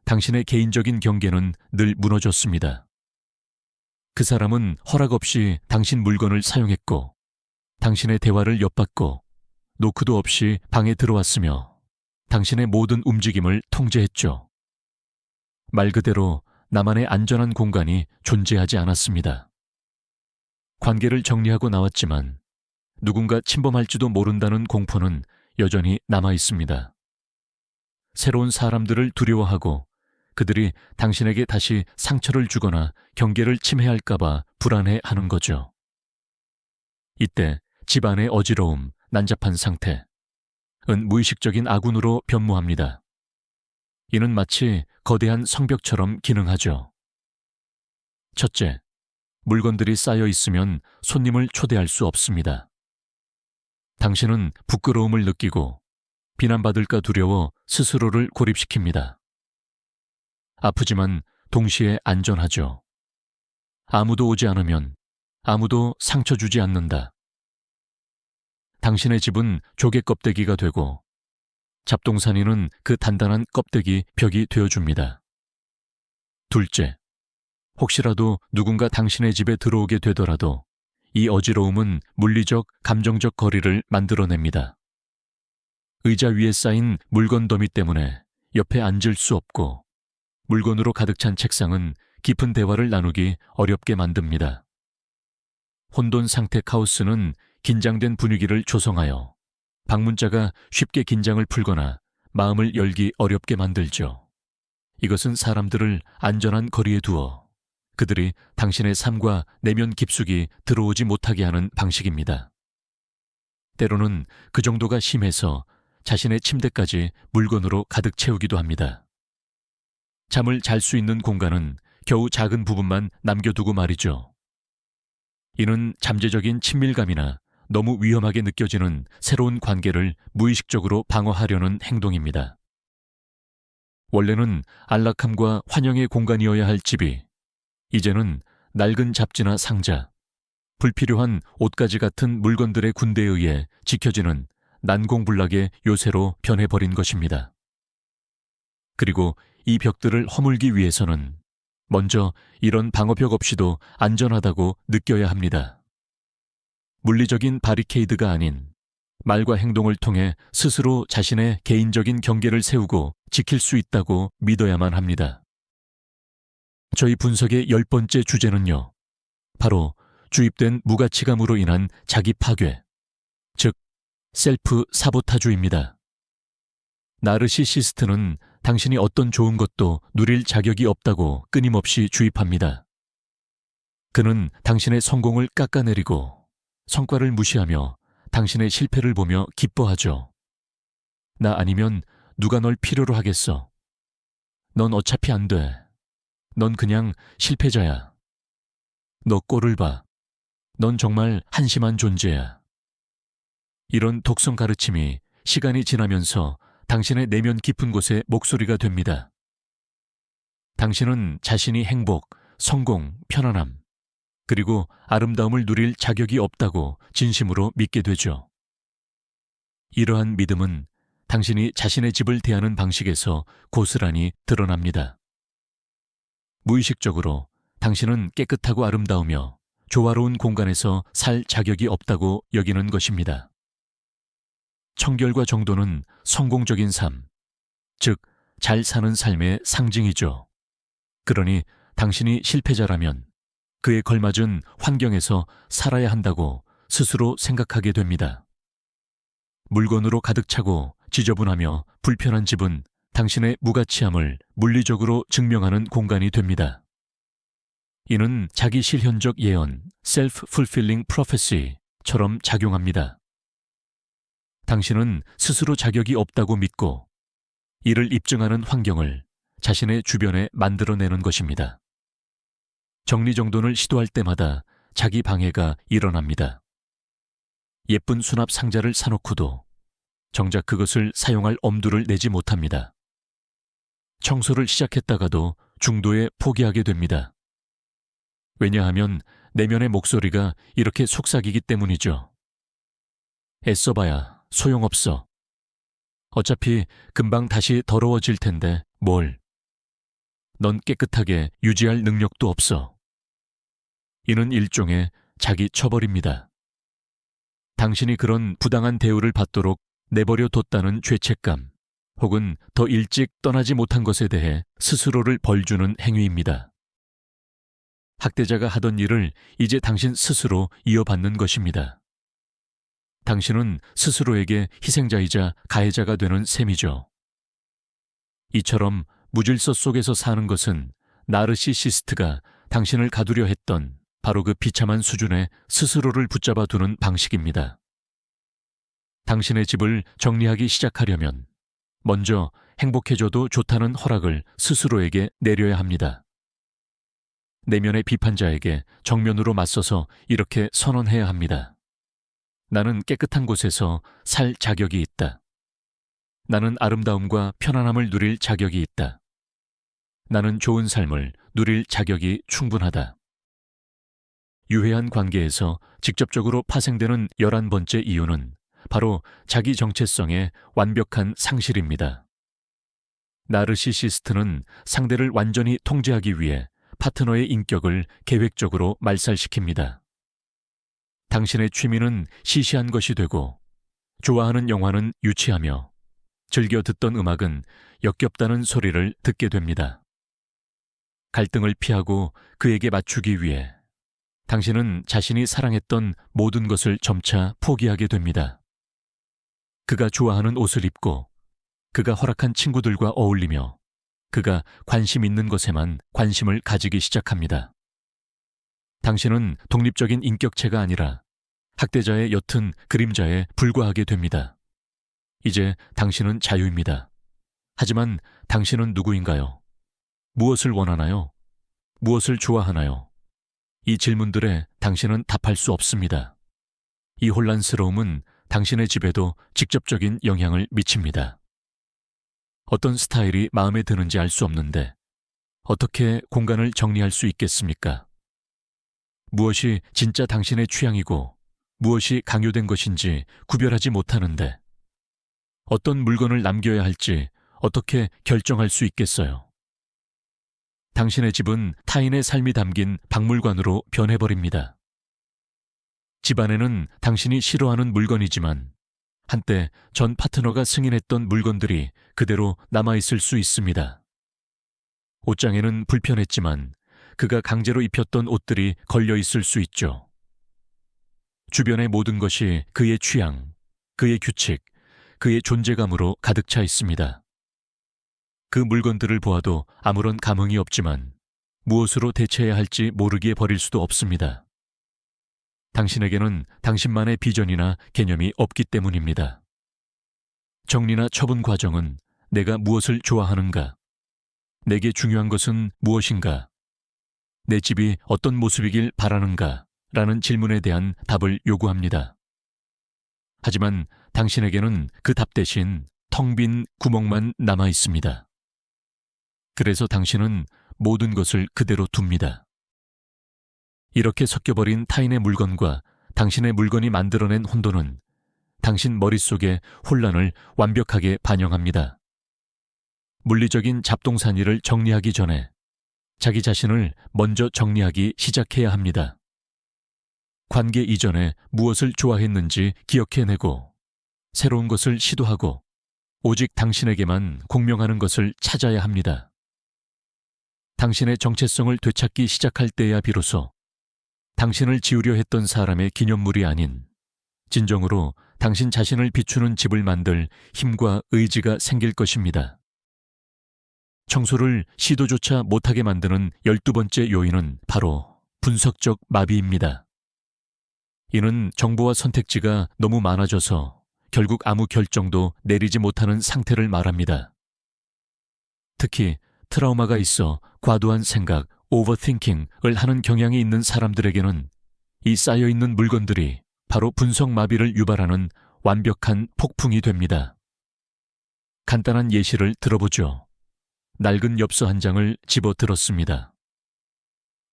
당신의 개인적인 경계는 늘 무너졌습니다. 그 사람은 허락 없이 당신 물건을 사용했고 당신의 대화를 엿봤고 노크도 없이 방에 들어왔으며 당신의 모든 움직임을 통제했죠. 말 그대로 나만의 안전한 공간이 존재하지 않았습니다. 관계를 정리하고 나왔지만 누군가 침범할지도 모른다는 공포는 여전히 남아 있습니다. 새로운 사람들을 두려워하고 그들이 당신에게 다시 상처를 주거나 경계를 침해할까봐 불안해하는 거죠. 이때 집안의 어지러움, 난잡한 상태는 무의식적인 아군으로 변모합니다. 이는 마치 거대한 성벽처럼 기능하죠. 첫째, 물건들이 쌓여 있으면 손님을 초대할 수 없습니다. 당신은 부끄러움을 느끼고 비난받을까 두려워 스스로를 고립시킵니다. 아프지만 동시에 안전하죠. 아무도 오지 않으면 아무도 상처 주지 않는다. 당신의 집은 조개 껍데기가 되고 잡동사니는 그 단단한 껍데기 벽이 되어줍니다. 둘째, 혹시라도 누군가 당신의 집에 들어오게 되더라도 이 어지러움은 물리적, 감정적 거리를 만들어냅니다. 의자 위에 쌓인 물건 더미 때문에 옆에 앉을 수 없고 물건으로 가득 찬 책상은 깊은 대화를 나누기 어렵게 만듭니다. 혼돈 상태 카오스는 긴장된 분위기를 조성하여 방문자가 쉽게 긴장을 풀거나 마음을 열기 어렵게 만들죠. 이것은 사람들을 안전한 거리에 두어 그들이 당신의 삶과 내면 깊숙이 들어오지 못하게 하는 방식입니다. 때로는 그 정도가 심해서 자신의 침대까지 물건으로 가득 채우기도 합니다. 잠을 잘 수 있는 공간은 겨우 작은 부분만 남겨두고 말이죠. 이는 잠재적인 친밀감이나 너무 위험하게 느껴지는 새로운 관계를 무의식적으로 방어하려는 행동입니다. 원래는 안락함과 환영의 공간이어야 할 집이 이제는 낡은 잡지나 상자, 불필요한 옷가지 같은 물건들의 군대에 의해 지켜지는 난공불락의 요새로 변해버린 것입니다. 그리고 이 벽들을 허물기 위해서는 먼저 이런 방어벽 없이도 안전하다고 느껴야 합니다. 물리적인 바리케이드가 아닌 말과 행동을 통해 스스로 자신의 개인적인 경계를 세우고 지킬 수 있다고 믿어야만 합니다. 저희 분석의 10번째 주제는요, 바로 주입된 무가치감으로 인한 자기 파괴, 즉 셀프 사보타주입니다. 나르시시스트는 당신이 어떤 좋은 것도 누릴 자격이 없다고 끊임없이 주입합니다. 그는 당신의 성공을 깎아내리고 성과를 무시하며 당신의 실패를 보며 기뻐하죠. 나 아니면 누가 널 필요로 하겠어. 넌 어차피 안 돼. 넌 그냥 실패자야. 너 꼴을 봐. 넌 정말 한심한 존재야. 이런 독성 가르침이 시간이 지나면서 당신의 내면 깊은 곳에 목소리가 됩니다. 당신은 자신이 행복, 성공, 편안함, 그리고 아름다움을 누릴 자격이 없다고 진심으로 믿게 되죠. 이러한 믿음은 당신이 자신의 집을 대하는 방식에서 고스란히 드러납니다. 무의식적으로 당신은 깨끗하고 아름다우며 조화로운 공간에서 살 자격이 없다고 여기는 것입니다. 청결과 정도는 성공적인 삶, 즉, 잘 사는 삶의 상징이죠. 그러니 당신이 실패자라면 그에 걸맞은 환경에서 살아야 한다고 스스로 생각하게 됩니다. 물건으로 가득 차고 지저분하며 불편한 집은 당신의 무가치함을 물리적으로 증명하는 공간이 됩니다. 이는 자기 실현적 예언, self-fulfilling prophecy처럼 작용합니다. 당신은 스스로 자격이 없다고 믿고 이를 입증하는 환경을 자신의 주변에 만들어내는 것입니다. 정리정돈을 시도할 때마다 자기 방해가 일어납니다. 예쁜 수납 상자를 사놓고도 정작 그것을 사용할 엄두를 내지 못합니다. 청소를 시작했다가도 중도에 포기하게 됩니다. 왜냐하면 내면의 목소리가 이렇게 속삭이기 때문이죠. 애써봐야 소용없어. 어차피 금방 다시 더러워질 텐데 뭘. 넌 깨끗하게 유지할 능력도 없어. 이는 일종의 자기 처벌입니다. 당신이 그런 부당한 대우를 받도록 내버려 뒀다는 죄책감, 혹은 더 일찍 떠나지 못한 것에 대해 스스로를 벌주는 행위입니다. 학대자가 하던 일을 이제 당신 스스로 이어받는 것입니다. 당신은 스스로에게 희생자이자 가해자가 되는 셈이죠. 이처럼 무질서 속에서 사는 것은 나르시시스트가 당신을 가두려 했던 바로 그 비참한 수준의 스스로를 붙잡아 두는 방식입니다. 당신의 집을 정리하기 시작하려면 먼저 행복해져도 좋다는 허락을 스스로에게 내려야 합니다. 내면의 비판자에게 정면으로 맞서서 이렇게 선언해야 합니다. 나는 깨끗한 곳에서 살 자격이 있다. 나는 아름다움과 편안함을 누릴 자격이 있다. 나는 좋은 삶을 누릴 자격이 충분하다. 유해한 관계에서 직접적으로 파생되는 11번째 이유는 바로 자기 정체성의 완벽한 상실입니다. 나르시시스트는 상대를 완전히 통제하기 위해 파트너의 인격을 계획적으로 말살시킵니다. 당신의 취미는 시시한 것이 되고 좋아하는 영화는 유치하며 즐겨 듣던 음악은 역겹다는 소리를 듣게 됩니다. 갈등을 피하고 그에게 맞추기 위해 당신은 자신이 사랑했던 모든 것을 점차 포기하게 됩니다. 그가 좋아하는 옷을 입고 그가 허락한 친구들과 어울리며 그가 관심 있는 것에만 관심을 가지기 시작합니다. 당신은 독립적인 인격체가 아니라 학대자의 옅은 그림자에 불과하게 됩니다. 이제 당신은 자유입니다. 하지만 당신은 누구인가요? 무엇을 원하나요? 무엇을 좋아하나요? 이 질문들에 당신은 답할 수 없습니다. 이 혼란스러움은 당신의 집에도 직접적인 영향을 미칩니다. 어떤 스타일이 마음에 드는지 알 수 없는데 어떻게 공간을 정리할 수 있겠습니까? 무엇이 진짜 당신의 취향이고 무엇이 강요된 것인지 구별하지 못하는데 어떤 물건을 남겨야 할지 어떻게 결정할 수 있겠어요? 당신의 집은 타인의 삶이 담긴 박물관으로 변해버립니다. 집안에는 당신이 싫어하는 물건이지만 한때 전 파트너가 승인했던 물건들이 그대로 남아있을 수 있습니다. 옷장에는 불편했지만 그가 강제로 입혔던 옷들이 걸려있을 수 있죠. 주변의 모든 것이 그의 취향, 그의 규칙, 그의 존재감으로 가득 차 있습니다. 그 물건들을 보아도 아무런 감흥이 없지만 무엇으로 대체해야 할지 모르기에 버릴 수도 없습니다. 당신에게는 당신만의 비전이나 개념이 없기 때문입니다. 정리나 처분 과정은 내가 무엇을 좋아하는가? 내게 중요한 것은 무엇인가? 내 집이 어떤 모습이길 바라는가? 라는 질문에 대한 답을 요구합니다. 하지만 당신에게는 그 답 대신 텅 빈 구멍만 남아 있습니다. 그래서 당신은 모든 것을 그대로 둡니다. 이렇게 섞여버린 타인의 물건과 당신의 물건이 만들어낸 혼돈은 당신 머릿속의 혼란을 완벽하게 반영합니다. 물리적인 잡동사니를 정리하기 전에 자기 자신을 먼저 정리하기 시작해야 합니다. 관계 이전에 무엇을 좋아했는지 기억해내고 새로운 것을 시도하고 오직 당신에게만 공명하는 것을 찾아야 합니다. 당신의 정체성을 되찾기 시작할 때야 비로소 당신을 지우려 했던 사람의 기념물이 아닌 진정으로 당신 자신을 비추는 집을 만들 힘과 의지가 생길 것입니다. 청소를 시도조차 못하게 만드는 12번째 요인은 바로 분석적 마비입니다. 이는 정보와 선택지가 너무 많아져서 결국 아무 결정도 내리지 못하는 상태를 말합니다. 특히 트라우마가 있어 과도한 생각, 오버띵킹을 하는 경향이 있는 사람들에게는 이 쌓여있는 물건들이 바로 분석 마비를 유발하는 완벽한 폭풍이 됩니다. 간단한 예시를 들어보죠. 낡은 엽서 한 장을 집어 들었습니다.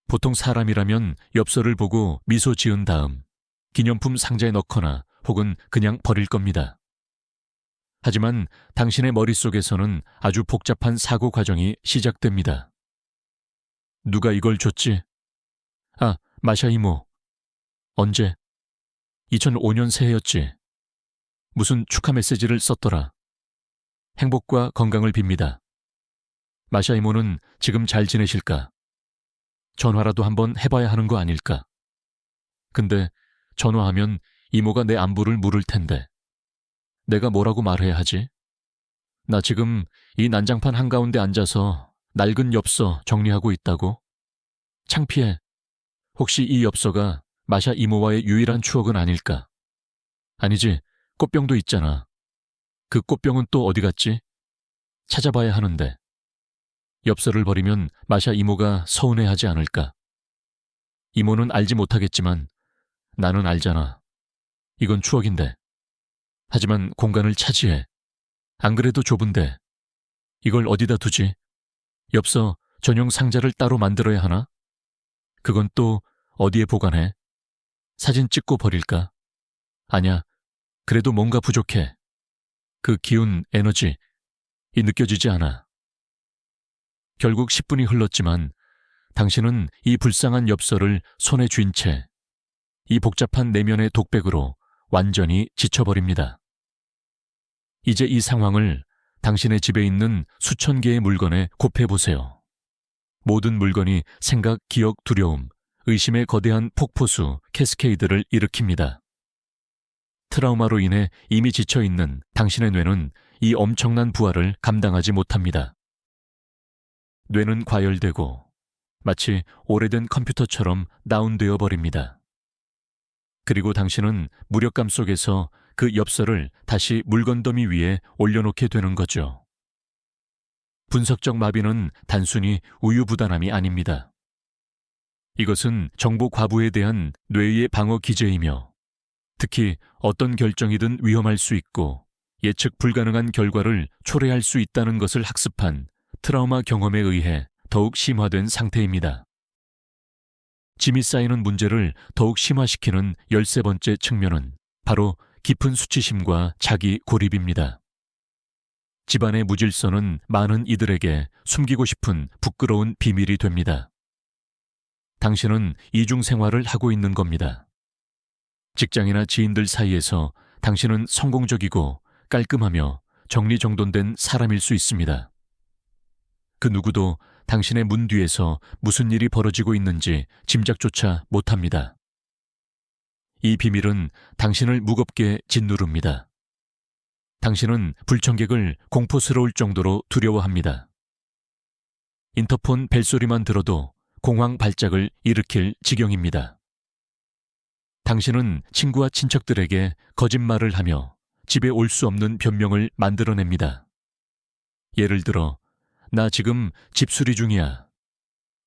보통 사람이라면 엽서를 보고 미소 지은 다음 기념품 상자에 넣거나 혹은 그냥 버릴 겁니다. 하지만 당신의 머릿속에서는 아주 복잡한 사고 과정이 시작됩니다. 누가 이걸 줬지? 아, 마샤 이모. 언제? 2005년 새해였지. 무슨 축하 메시지를 썼더라. 행복과 건강을 빕니다. 마샤 이모는 지금 잘 지내실까? 전화라도 한번 해봐야 하는 거 아닐까? 근데 전화하면 이모가 내 안부를 물을 텐데 내가 뭐라고 말해야 하지? 나 지금 이 난장판 한가운데 앉아서 낡은 엽서 정리하고 있다고? 창피해. 혹시 이 엽서가 마샤 이모와의 유일한 추억은 아닐까? 아니지, 꽃병도 있잖아. 그 꽃병은 또 어디 갔지? 찾아봐야 하는데. 엽서를 버리면 마샤 이모가 서운해하지 않을까? 이모는 알지 못하겠지만 나는 알잖아. 이건 추억인데. 하지만 공간을 차지해. 안 그래도 좁은데. 이걸 어디다 두지? 엽서 전용 상자를 따로 만들어야 하나? 그건 또 어디에 보관해? 사진 찍고 버릴까? 아냐, 그래도 뭔가 부족해. 그 기운, 에너지, 이 느껴지지 않아. 결국 10분이 흘렀지만 당신은 이 불쌍한 엽서를 손에 쥔 채 이 복잡한 내면의 독백으로 완전히 지쳐버립니다. 이제 이 상황을 당신의 집에 있는 수천 개의 물건에 곱해보세요. 모든 물건이 생각, 기억, 두려움, 의심의 거대한 폭포수, 캐스케이드를 일으킵니다. 트라우마로 인해 이미 지쳐있는 당신의 뇌는 이 엄청난 부하를 감당하지 못합니다. 뇌는 과열되고 마치 오래된 컴퓨터처럼 다운되어 버립니다. 그리고 당신은 무력감 속에서 그 엽서를 다시 물건 더미 위에 올려놓게 되는 거죠. 분석적 마비는 단순히 우유부단함이 아닙니다. 이것은 정보 과부에 대한 뇌의 방어 기제이며 특히 어떤 결정이든 위험할 수 있고 예측 불가능한 결과를 초래할 수 있다는 것을 학습한 트라우마 경험에 의해 더욱 심화된 상태입니다. 짐이 쌓이는 문제를 더욱 심화시키는 13번째 측면은 바로 깊은 수치심과 자기 고립입니다. 집안의 무질서는 많은 이들에게 숨기고 싶은 부끄러운 비밀이 됩니다. 당신은 이중 생활을 하고 있는 겁니다. 직장이나 지인들 사이에서 당신은 성공적이고 깔끔하며 정리정돈된 사람일 수 있습니다. 그 누구도 당신의 문 뒤에서 무슨 일이 벌어지고 있는지 짐작조차 못합니다. 이 비밀은 당신을 무겁게 짓누릅니다. 당신은 불청객을 공포스러울 정도로 두려워합니다. 인터폰 벨소리만 들어도 공황 발작을 일으킬 지경입니다. 당신은 친구와 친척들에게 거짓말을 하며 집에 올 수 없는 변명을 만들어냅니다. 예를 들어 나 지금 집수리 중이야.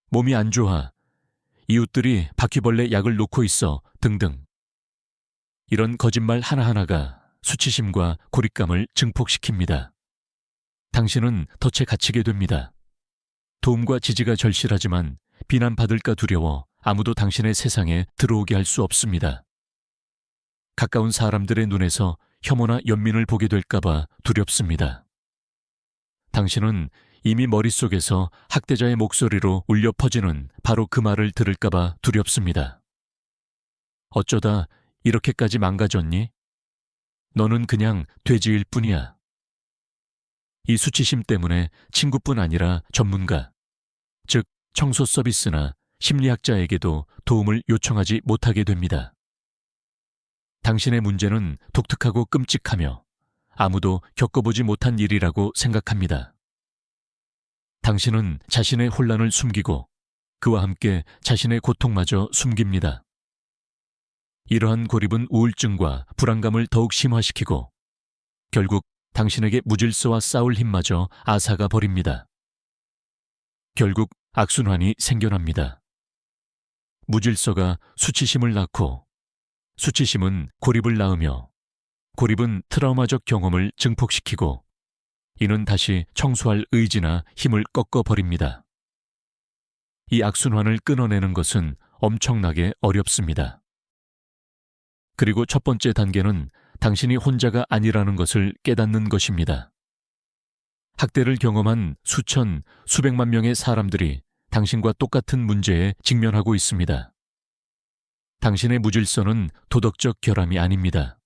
몸이 안 좋아. 이웃들이 바퀴벌레 약을 놓고 있어. 등등. 이런 거짓말 하나하나가 수치심과 고립감을 증폭시킵니다. 당신은 덫에 갇히게 됩니다. 도움과 지지가 절실하지만 비난받을까 두려워 아무도 당신의 세상에 들어오게 할 수 없습니다. 가까운 사람들의 눈에서 혐오나 연민을 보게 될까봐 두렵습니다. 당신은 이미 머릿속에서 학대자의 목소리로 울려 퍼지는 바로 그 말을 들을까봐 두렵습니다. 어쩌다 이렇게까지 망가졌니? 너는 그냥 돼지일 뿐이야. 이 수치심 때문에 친구뿐 아니라 전문가, 즉 청소 서비스나 심리학자에게도 도움을 요청하지 못하게 됩니다. 당신의 문제는 독특하고 끔찍하며 아무도 겪어보지 못한 일이라고 생각합니다. 당신은 자신의 혼란을 숨기고 그와 함께 자신의 고통마저 숨깁니다. 이러한 고립은 우울증과 불안감을 더욱 심화시키고 결국 당신에게 무질서와 싸울 힘마저 앗아가 버립니다. 결국 악순환이 생겨납니다. 무질서가 수치심을 낳고 수치심은 고립을 낳으며 고립은 트라우마적 경험을 증폭시키고 이는 다시 청소할 의지나 힘을 꺾어버립니다. 이 악순환을 끊어내는 것은 엄청나게 어렵습니다. 그리고 첫 번째 단계는 당신이 혼자가 아니라는 것을 깨닫는 것입니다. 학대를 경험한 수천, 수백만 명의 사람들이 당신과 똑같은 문제에 직면하고 있습니다. 당신의 무질서는 도덕적 결함이 아닙니다.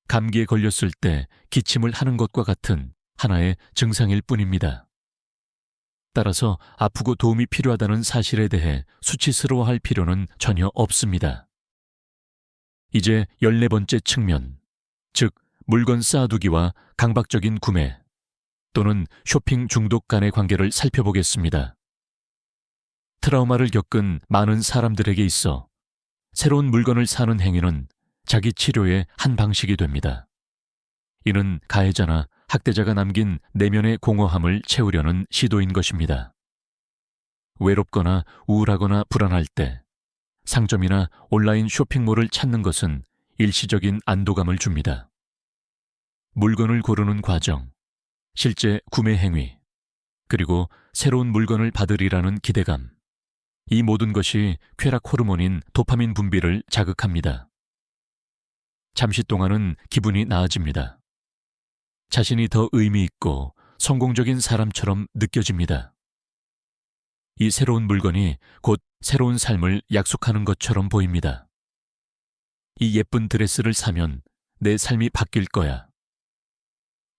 감기에 걸렸을 때 기침을 하는 것과 같은 하나의 증상일 뿐입니다. 따라서 아프고 도움이 필요하다는 사실에 대해 수치스러워할 필요는 전혀 없습니다. 이제 14번째 측면, 즉 물건 쌓아두기와 강박적인 구매 또는 쇼핑 중독 간의 관계를 살펴보겠습니다. 트라우마를 겪은 많은 사람들에게 있어 새로운 물건을 사는 행위는 자기 치료의 한 방식이 됩니다. 이는 가해자나 학대자가 남긴 내면의 공허함을 채우려는 시도인 것입니다. 외롭거나 우울하거나 불안할 때 상점이나 온라인 쇼핑몰을 찾는 것은 일시적인 안도감을 줍니다. 물건을 고르는 과정, 실제 구매 행위, 그리고 새로운 물건을 받으리라는 기대감, 이 모든 것이 쾌락 호르몬인 도파민 분비를 자극합니다. 잠시 동안은 기분이 나아집니다. 자신이 더 의미 있고 성공적인 사람처럼 느껴집니다. 이 새로운 물건이 곧 새로운 삶을 약속하는 것처럼 보입니다. 이 예쁜 드레스를 사면 내 삶이 바뀔 거야.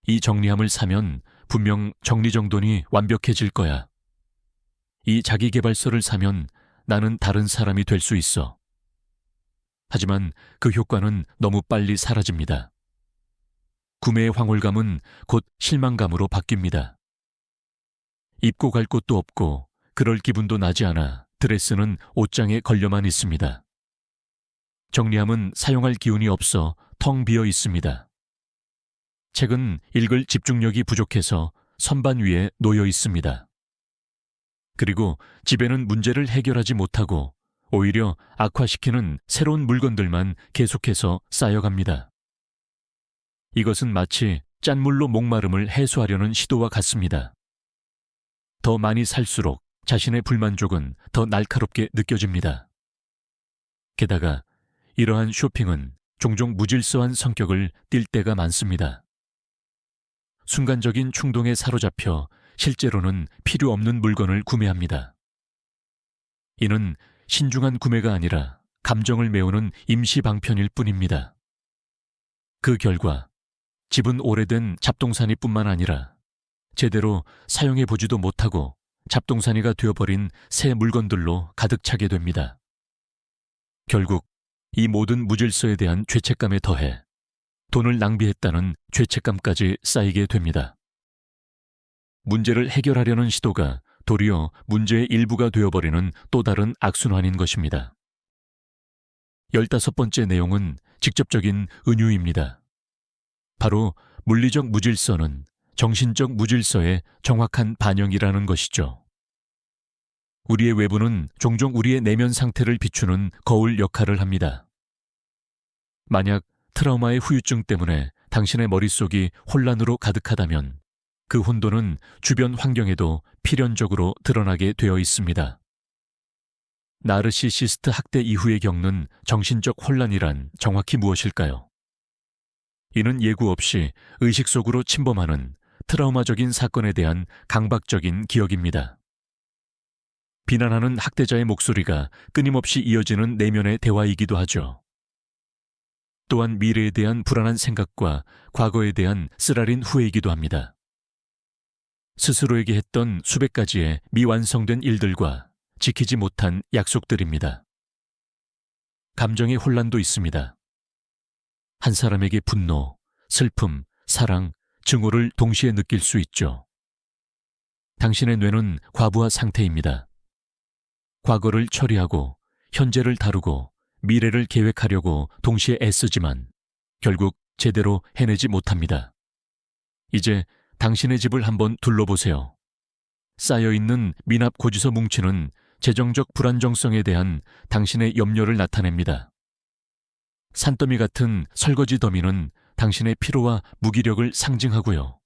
이 정리함을 사면 분명 정리정돈이 완벽해질 거야. 이 자기계발서를 사면 나는 다른 사람이 될 수 있어. 하지만 그 효과는 너무 빨리 사라집니다. 구매의 황홀감은 곧 실망감으로 바뀝니다. 입고 갈 곳도 없고 그럴 기분도 나지 않아 드레스는 옷장에 걸려만 있습니다. 정리함은 사용할 기운이 없어 텅 비어 있습니다. 책은 읽을 집중력이 부족해서 선반 위에 놓여 있습니다. 그리고 집에는 문제를 해결하지 못하고 오히려 악화시키는 새로운 물건들만 계속해서 쌓여갑니다. 이것은 마치 짠물로 목마름을 해소하려는 시도와 같습니다. 더 많이 살수록 자신의 불만족은 더 날카롭게 느껴집니다. 게다가 이러한 쇼핑은 종종 무질서한 성격을 띨 때가 많습니다. 순간적인 충동에 사로잡혀 실제로는 필요 없는 물건을 구매합니다. 이는 신중한 구매가 아니라 감정을 메우는 임시 방편일 뿐입니다. 그 결과 집은 오래된 잡동사니 뿐만 아니라 제대로 사용해보지도 못하고 잡동사니가 되어버린 새 물건들로 가득 차게 됩니다. 결국 이 모든 무질서에 대한 죄책감에 더해 돈을 낭비했다는 죄책감까지 쌓이게 됩니다. 문제를 해결하려는 시도가 도리어 문제의 일부가 되어버리는 또 다른 악순환인 것입니다. 15번째 내용은 직접적인 은유입니다. 바로 물리적 무질서는 정신적 무질서의 정확한 반영이라는 것이죠. 우리의 외부는 종종 우리의 내면 상태를 비추는 거울 역할을 합니다. 만약 트라우마의 후유증 때문에 당신의 머릿속이 혼란으로 가득하다면 그 혼돈은 주변 환경에도 필연적으로 드러나게 되어 있습니다. 나르시시스트 학대 이후에 겪는 정신적 혼란이란 정확히 무엇일까요? 이는 예고 없이 의식 속으로 침범하는 트라우마적인 사건에 대한 강박적인 기억입니다. 비난하는 학대자의 목소리가 끊임없이 이어지는 내면의 대화이기도 하죠. 또한 미래에 대한 불안한 생각과 과거에 대한 쓰라린 후회이기도 합니다. 스스로에게 했던 수백 가지의 미완성된 일들과 지키지 못한 약속들입니다. 감정의 혼란도 있습니다. 한 사람에게 분노, 슬픔, 사랑, 증오를 동시에 느낄 수 있죠. 당신의 뇌는 과부하 상태입니다. 과거를 처리하고 현재를 다루고 미래를 계획하려고 동시에 애쓰지만 결국 제대로 해내지 못합니다. 이제 당신의 집을 한번 둘러보세요. 쌓여있는 미납 고지서 뭉치는 재정적 불안정성에 대한 당신의 염려를 나타냅니다. 산더미 같은 설거지 더미는 당신의 피로와 무기력을 상징하고요.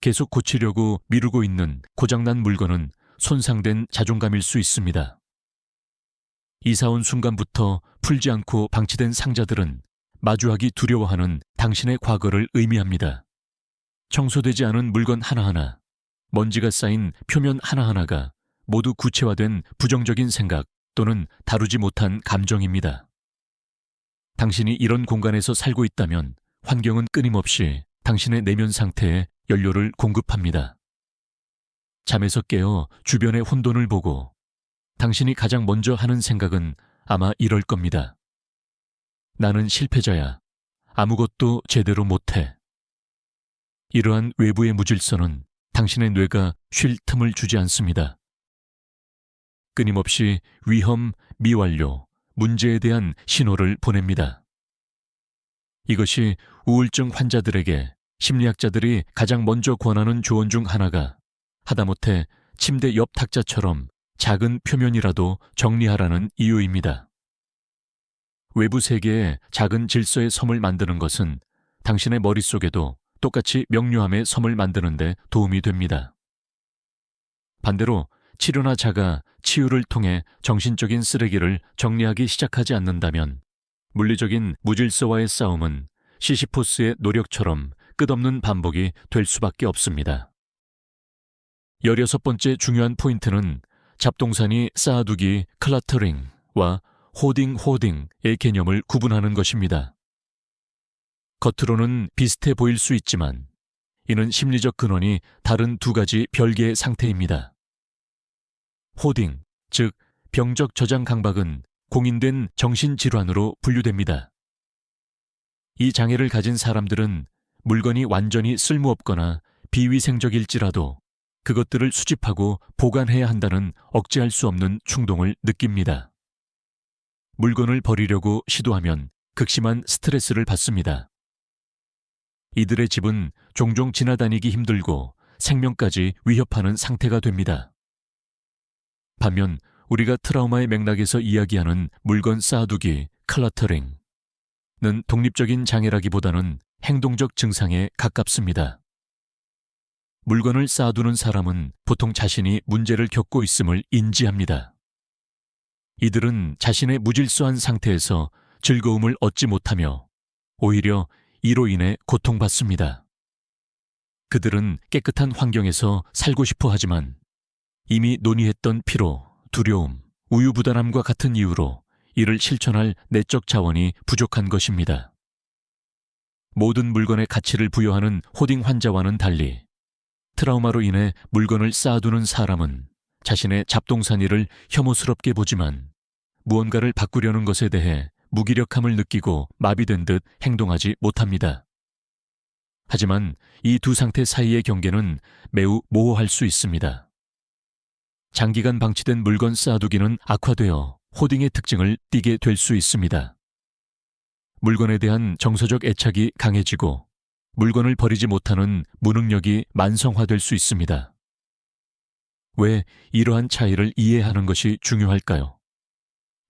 계속 고치려고 미루고 있는 고장난 물건은 손상된 자존감일 수 있습니다. 이사 온 순간부터 풀지 않고 방치된 상자들은 마주하기 두려워하는 당신의 과거를 의미합니다. 청소되지 않은 물건 하나하나, 먼지가 쌓인 표면 하나하나가 모두 구체화된 부정적인 생각 또는 다루지 못한 감정입니다. 당신이 이런 공간에서 살고 있다면 환경은 끊임없이 당신의 내면 상태에 연료를 공급합니다. 잠에서 깨어 주변의 혼돈을 보고 당신이 가장 먼저 하는 생각은 아마 이럴 겁니다. 나는 실패자야. 아무것도 제대로 못해. 이러한 외부의 무질서는 당신의 뇌가 쉴 틈을 주지 않습니다. 끊임없이 위험, 미완료, 문제에 대한 신호를 보냅니다. 이것이 우울증 환자들에게 심리학자들이 가장 먼저 권하는 조언 중 하나가 하다못해 침대 옆 탁자처럼 작은 표면이라도 정리하라는 이유입니다. 외부 세계에 작은 질서의 섬을 만드는 것은 당신의 머릿속에도 똑같이 명료함의 섬을 만드는 데 도움이 됩니다. 반대로 치료나 자가 치유를 통해 정신적인 쓰레기를 정리하기 시작하지 않는다면 물리적인 무질서와의 싸움은 시시포스의 노력처럼 끝없는 반복이 될 수밖에 없습니다. 16번째 중요한 포인트는 잡동사니 쌓아두기 클러터링과 호딩의 개념을 구분하는 것입니다. 겉으로는 비슷해 보일 수 있지만 이는 심리적 근원이 다른 두 가지 별개의 상태입니다. 호딩, 즉 병적 저장 강박은 공인된 정신질환으로 분류됩니다. 이 장애를 가진 사람들은 물건이 완전히 쓸모없거나 비위생적일지라도 그것들을 수집하고 보관해야 한다는 억제할 수 없는 충동을 느낍니다. 물건을 버리려고 시도하면 극심한 스트레스를 받습니다. 이들의 집은 종종 지나다니기 힘들고 생명까지 위협하는 상태가 됩니다. 반면 우리가 트라우마의 맥락에서 이야기하는 물건 쌓아두기 클러터링은 독립적인 장애라기보다는 행동적 증상에 가깝습니다. 물건을 쌓아두는 사람은 보통 자신이 문제를 겪고 있음을 인지합니다. 이들은 자신의 무질서한 상태에서 즐거움을 얻지 못하며 오히려 이로 인해 고통받습니다. 그들은 깨끗한 환경에서 살고 싶어 하지만 이미 논의했던 피로, 두려움, 우유부단함과 같은 이유로 이를 실천할 내적 자원이 부족한 것입니다. 모든 물건에 가치를 부여하는 호딩 환자와는 달리 트라우마로 인해 물건을 쌓아두는 사람은 자신의 잡동사니를 혐오스럽게 보지만 무언가를 바꾸려는 것에 대해 무기력함을 느끼고 마비된 듯 행동하지 못합니다. 하지만 이 두 상태 사이의 경계는 매우 모호할 수 있습니다. 장기간 방치된 물건 쌓아두기는 악화되어 호딩의 특징을 띠게 될 수 있습니다. 물건에 대한 정서적 애착이 강해지고 물건을 버리지 못하는 무능력이 만성화될 수 있습니다. 왜 이러한 차이를 이해하는 것이 중요할까요?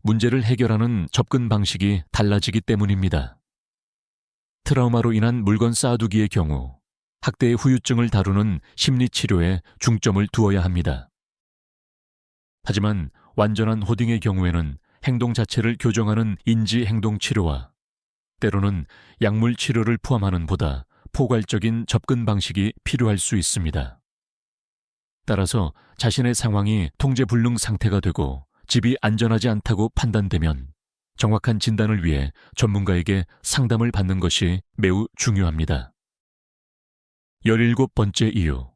문제를 해결하는 접근 방식이 달라지기 때문입니다. 트라우마로 인한 물건 쌓아두기의 경우 학대의 후유증을 다루는 심리치료에 중점을 두어야 합니다. 하지만 완전한 호딩의 경우에는 행동 자체를 교정하는 인지행동치료와 때로는 약물 치료를 포함하는 보다 포괄적인 접근 방식이 필요할 수 있습니다. 따라서 자신의 상황이 통제불능 상태가 되고 집이 안전하지 않다고 판단되면 정확한 진단을 위해 전문가에게 상담을 받는 것이 매우 중요합니다. 17번째 이유.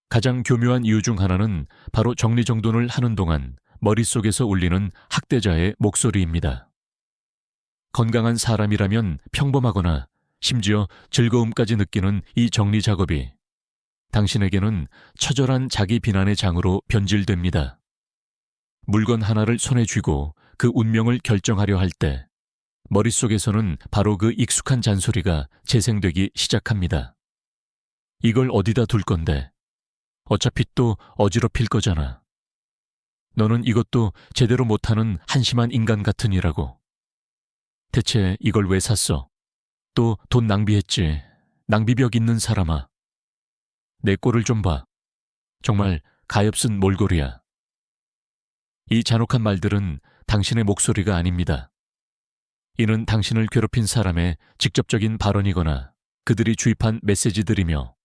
가장 교묘한 이유 중 하나는 바로 정리정돈을 하는 동안 머릿속에서 울리는 학대자의 목소리입니다. 건강한 사람이라면 평범하거나 심지어 즐거움까지 느끼는 이 정리 작업이 당신에게는 처절한 자기 비난의 장으로 변질됩니다. 물건 하나를 손에 쥐고 그 운명을 결정하려 할 때 머릿속에서는 바로 그 익숙한 잔소리가 재생되기 시작합니다. 이걸 어디다 둘 건데? 어차피 또 어지럽힐 거잖아. 너는 이것도 제대로 못하는 한심한 인간 같으니라고. 대체 이걸 왜 샀어? 또 돈 낭비했지. 낭비벽 있는 사람아. 내 꼴을 좀 봐. 정말 가엾은 몰골이야. 이 잔혹한 말들은 당신의 목소리가 아닙니다. 이는 당신을 괴롭힌 사람의 직접적인 발언이거나 그들이 주입한 메시지들이며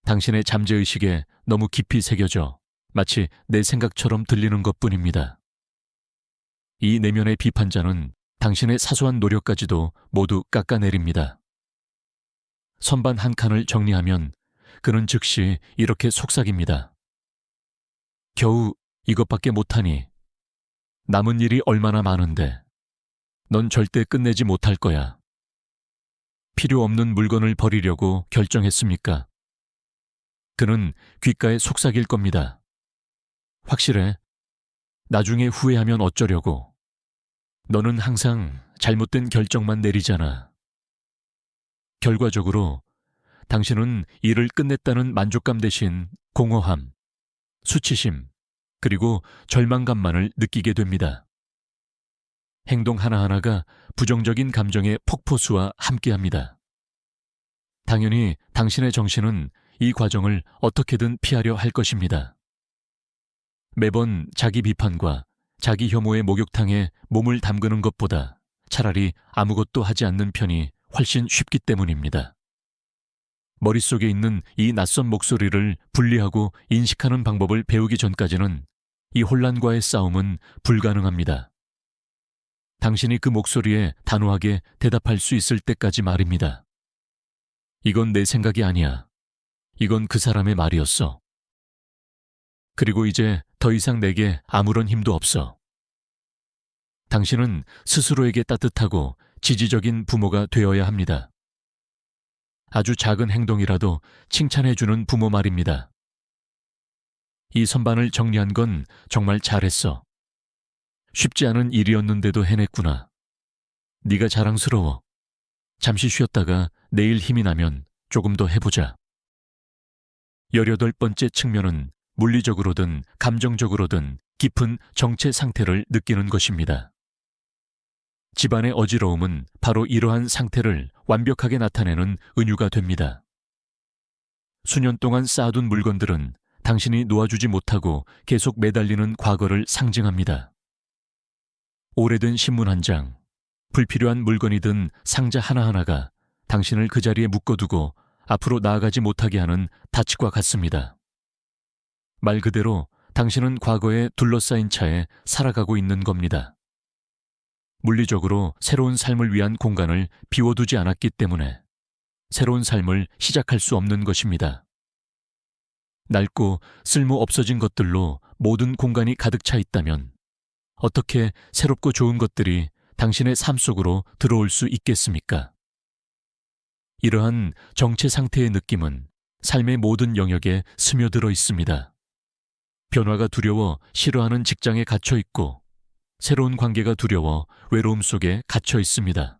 당신의 잠재의식에 너무 깊이 새겨져 마치 내 생각처럼 들리는 것뿐입니다. 이 내면의 비판자는 당신의 사소한 노력까지도 모두 깎아내립니다. 선반 한 칸을 정리하면 그는 즉시 이렇게 속삭입니다. 겨우 이것밖에 못하니? 남은 일이 얼마나 많은데 넌 절대 끝내지 못할 거야. 필요 없는 물건을 버리려고 결정했습니까? 그는 귓가에 속삭일 겁니다. 확실해? 나중에 후회하면 어쩌려고? 너는 항상 잘못된 결정만 내리잖아. 결과적으로 당신은 일을 끝냈다는 만족감 대신 공허함, 수치심, 그리고 절망감만을 느끼게 됩니다. 행동 하나하나가 부정적인 감정의 폭포수와 함께합니다. 당연히 당신의 정신은 이 과정을 어떻게든 피하려 할 것입니다. 매번 자기 비판과 자기 혐오의 목욕탕에 몸을 담그는 것보다 차라리 아무것도 하지 않는 편이 훨씬 쉽기 때문입니다. 머릿속에 있는 이 낯선 목소리를 분리하고 인식하는 방법을 배우기 전까지는 이 혼란과의 싸움은 불가능합니다. 당신이 그 목소리에 단호하게 대답할 수 있을 때까지 말입니다. 이건 내 생각이 아니야. 이건 그 사람의 말이었어. 그리고 이제 더 이상 내게 아무런 힘도 없어. 당신은 스스로에게 따뜻하고 지지적인 부모가 되어야 합니다. 아주 작은 행동이라도 칭찬해주는 부모 말입니다. 이 선반을 정리한 건 정말 잘했어. 쉽지 않은 일이었는데도 해냈구나. 네가 자랑스러워. 잠시 쉬었다가 내일 힘이 나면 조금 더 해보자. 18번째 측면은 물리적으로든 감정적으로든 깊은 정체 상태를 느끼는 것입니다. 집안의 어지러움은 바로 이러한 상태를 완벽하게 나타내는 은유가 됩니다. 수년 동안 쌓아둔 물건들은 당신이 놓아주지 못하고 계속 매달리는 과거를 상징합니다. 오래된 신문 한 장, 불필요한 물건이 든 상자 하나하나가 당신을 그 자리에 묶어두고 앞으로 나아가지 못하게 하는 닻과 같습니다. 말 그대로 당신은 과거에 둘러싸인 차에 살아가고 있는 겁니다. 물리적으로 새로운 삶을 위한 공간을 비워두지 않았기 때문에 새로운 삶을 시작할 수 없는 것입니다. 낡고 쓸모 없어진 것들로 모든 공간이 가득 차 있다면 어떻게 새롭고 좋은 것들이 당신의 삶 속으로 들어올 수 있겠습니까? 이러한 정체 상태의 느낌은 삶의 모든 영역에 스며들어 있습니다. 변화가 두려워 싫어하는 직장에 갇혀 있고 새로운 관계가 두려워 외로움 속에 갇혀 있습니다.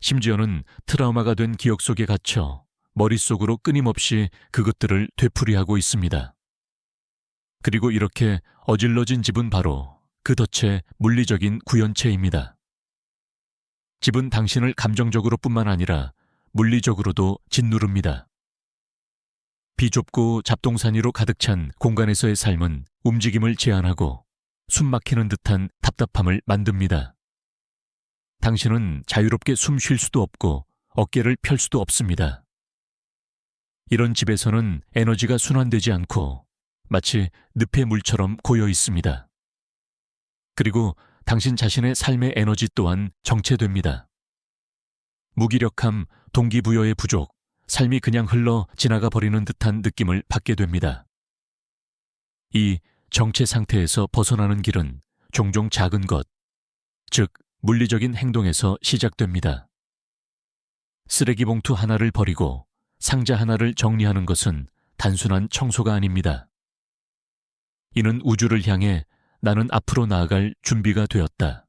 심지어는 트라우마가 된 기억 속에 갇혀 머릿속으로 끊임없이 그것들을 되풀이하고 있습니다. 그리고 이렇게 어질러진 집은 바로 그 덫의 물리적인 구현체입니다. 집은 당신을 감정적으로뿐만 아니라 물리적으로도 짓누릅니다. 비좁고 잡동사니로 가득 찬 공간에서의 삶은 움직임을 제한하고 숨막히는 듯한 답답함을 만듭니다. 당신은 자유롭게 숨 쉴 수도 없고 어깨를 펼 수도 없습니다. 이런 집에서는 에너지가 순환되지 않고 마치 늪의 물처럼 고여 있습니다. 그리고 당신 자신의 삶의 에너지 또한 정체됩니다. 무기력함, 동기부여의 부족, 삶이 그냥 흘러 지나가 버리는 듯한 느낌을 받게 됩니다. 이 정체 상태에서 벗어나는 길은 종종 작은 것, 즉 물리적인 행동에서 시작됩니다. 쓰레기 봉투 하나를 버리고 상자 하나를 정리하는 것은 단순한 청소가 아닙니다. 이는 우주를 향해 나는 앞으로 나아갈 준비가 되었다.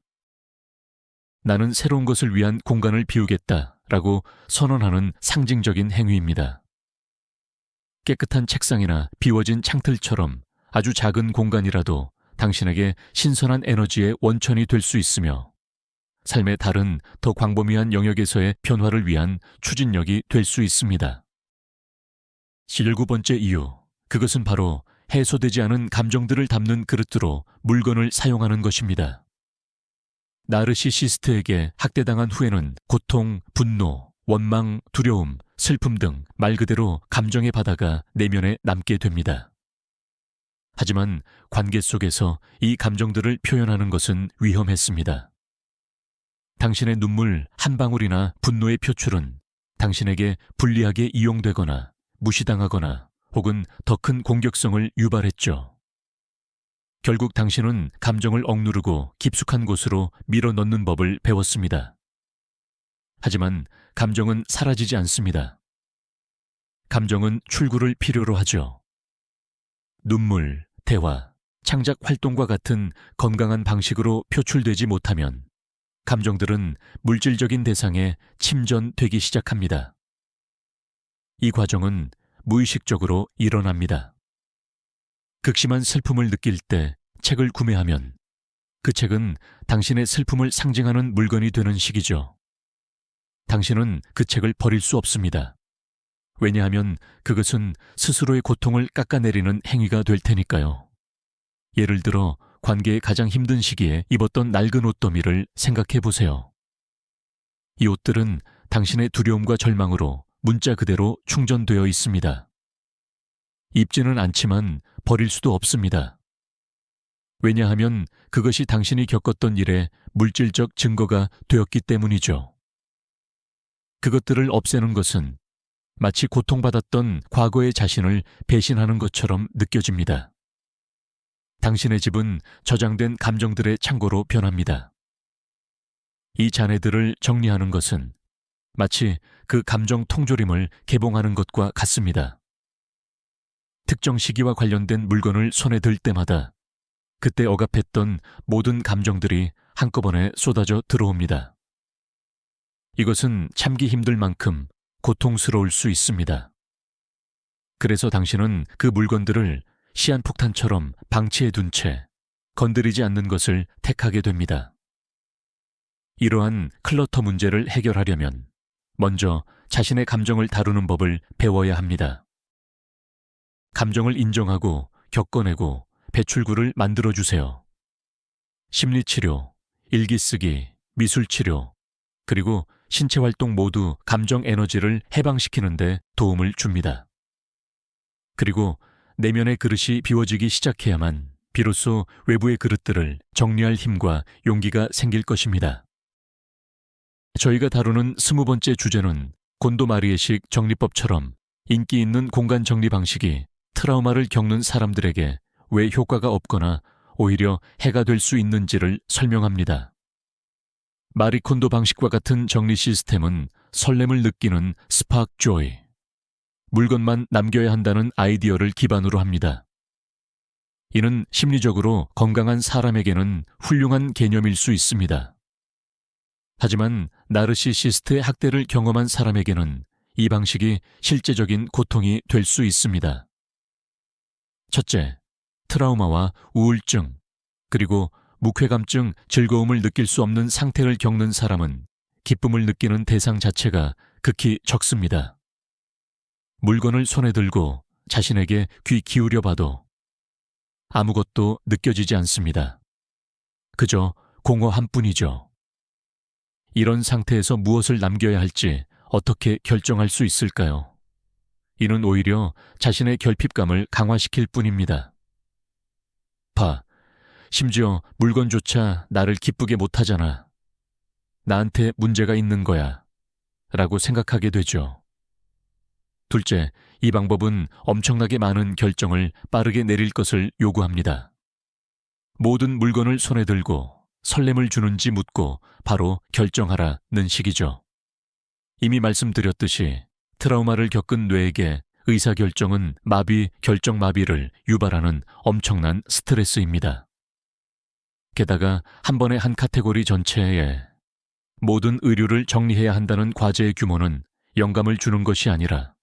나는 새로운 것을 위한 공간을 비우겠다라고 선언하는 상징적인 행위입니다. 깨끗한 책상이나 비워진 창틀처럼 아주 작은 공간이라도 당신에게 신선한 에너지의 원천이 될 수 있으며 삶의 다른 더 광범위한 영역에서의 변화를 위한 추진력이 될 수 있습니다. 17번째 이유, 그것은 바로 해소되지 않은 감정들을 담는 그릇으로 물건을 사용하는 것입니다. 나르시시스트에게 학대당한 후에는 고통, 분노, 원망, 두려움, 슬픔 등 말 그대로 감정의 바다가 내면에 남게 됩니다. 하지만 관계 속에서 이 감정들을 표현하는 것은 위험했습니다. 당신의 눈물 한 방울이나 분노의 표출은 당신에게 불리하게 이용되거나 무시당하거나 혹은 더 큰 공격성을 유발했죠. 결국 당신은 감정을 억누르고 깊숙한 곳으로 밀어넣는 법을 배웠습니다. 하지만 감정은 사라지지 않습니다. 감정은 출구를 필요로 하죠. 눈물, 대화, 창작 활동과 같은 건강한 방식으로 표출되지 못하면 감정들은 물질적인 대상에 침전되기 시작합니다. 이 과정은 무의식적으로 일어납니다. 극심한 슬픔을 느낄 때 책을 구매하면 그 책은 당신의 슬픔을 상징하는 물건이 되는 시기죠. 당신은 그 책을 버릴 수 없습니다. 왜냐하면 그것은 스스로의 고통을 깎아내리는 행위가 될 테니까요. 예를 들어 관계의 가장 힘든 시기에 입었던 낡은 옷더미를 생각해 보세요. 이 옷들은 당신의 두려움과 절망으로 문자 그대로 충전되어 있습니다. 입지는 않지만 버릴 수도 없습니다. 왜냐하면 그것이 당신이 겪었던 일의 물질적 증거가 되었기 때문이죠. 그것들을 없애는 것은 마치 고통받았던 과거의 자신을 배신하는 것처럼 느껴집니다. 당신의 집은 저장된 감정들의 창고로 변합니다. 이 잔해들을 정리하는 것은 마치 그 감정 통조림을 개봉하는 것과 같습니다. 특정 시기와 관련된 물건을 손에 들 때마다 그때 억압했던 모든 감정들이 한꺼번에 쏟아져 들어옵니다. 이것은 참기 힘들 만큼 고통스러울 수 있습니다. 그래서 당신은 그 물건들을 시한폭탄처럼 방치해 둔 채 건드리지 않는 것을 택하게 됩니다. 이러한 클러터 문제를 해결하려면 먼저 자신의 감정을 다루는 법을 배워야 합니다. 감정을 인정하고 겪어내고 배출구를 만들어주세요. 심리치료, 일기쓰기, 미술치료, 그리고 신체활동 모두 감정 에너지를 해방시키는 데 도움을 줍니다. 그리고 내면의 그릇이 비워지기 시작해야만 비로소 외부의 그릇들을 정리할 힘과 용기가 생길 것입니다. 저희가 다루는 20번째 주제는 곤도 마리에식 정리법처럼 인기 있는 공간 정리 방식이 트라우마를 겪는 사람들에게 왜 효과가 없거나 오히려 해가 될 수 있는지를 설명합니다. 마리콘도 방식과 같은 정리 시스템은 설렘을 느끼는 스파크 조이, 물건만 남겨야 한다는 아이디어를 기반으로 합니다. 이는 심리적으로 건강한 사람에게는 훌륭한 개념일 수 있습니다. 하지만 나르시시스트의 학대를 경험한 사람에게는 이 방식이 실제적인 고통이 될 수 있습니다. 첫째, 트라우마와 우울증, 그리고 묵회감증, 즐거움을 느낄 수 없는 상태를 겪는 사람은 기쁨을 느끼는 대상 자체가 극히 적습니다. 물건을 손에 들고 자신에게 귀 기울여 봐도 아무것도 느껴지지 않습니다. 그저 공허한 뿐이죠. 이런 상태에서 무엇을 남겨야 할지 어떻게 결정할 수 있을까요? 이는 오히려 자신의 결핍감을 강화시킬 뿐입니다. 심지어 물건조차 나를 기쁘게 못하잖아. 나한테 문제가 있는 거야. 라고 생각하게 되죠. 둘째, 이 방법은 엄청나게 많은 결정을 빠르게 내릴 것을 요구합니다. 모든 물건을 손에 들고 설렘을 주는지 묻고 바로 결정하라는 식이죠. 이미 말씀드렸듯이 트라우마를 겪은 뇌에게 의사결정은 결정 마비를 유발하는 엄청난 스트레스입니다. 게다가 한 번에 한 카테고리 전체에 모든 의류를 정리해야 한다는 과제의 규모는 영감을 주는 것이 아니라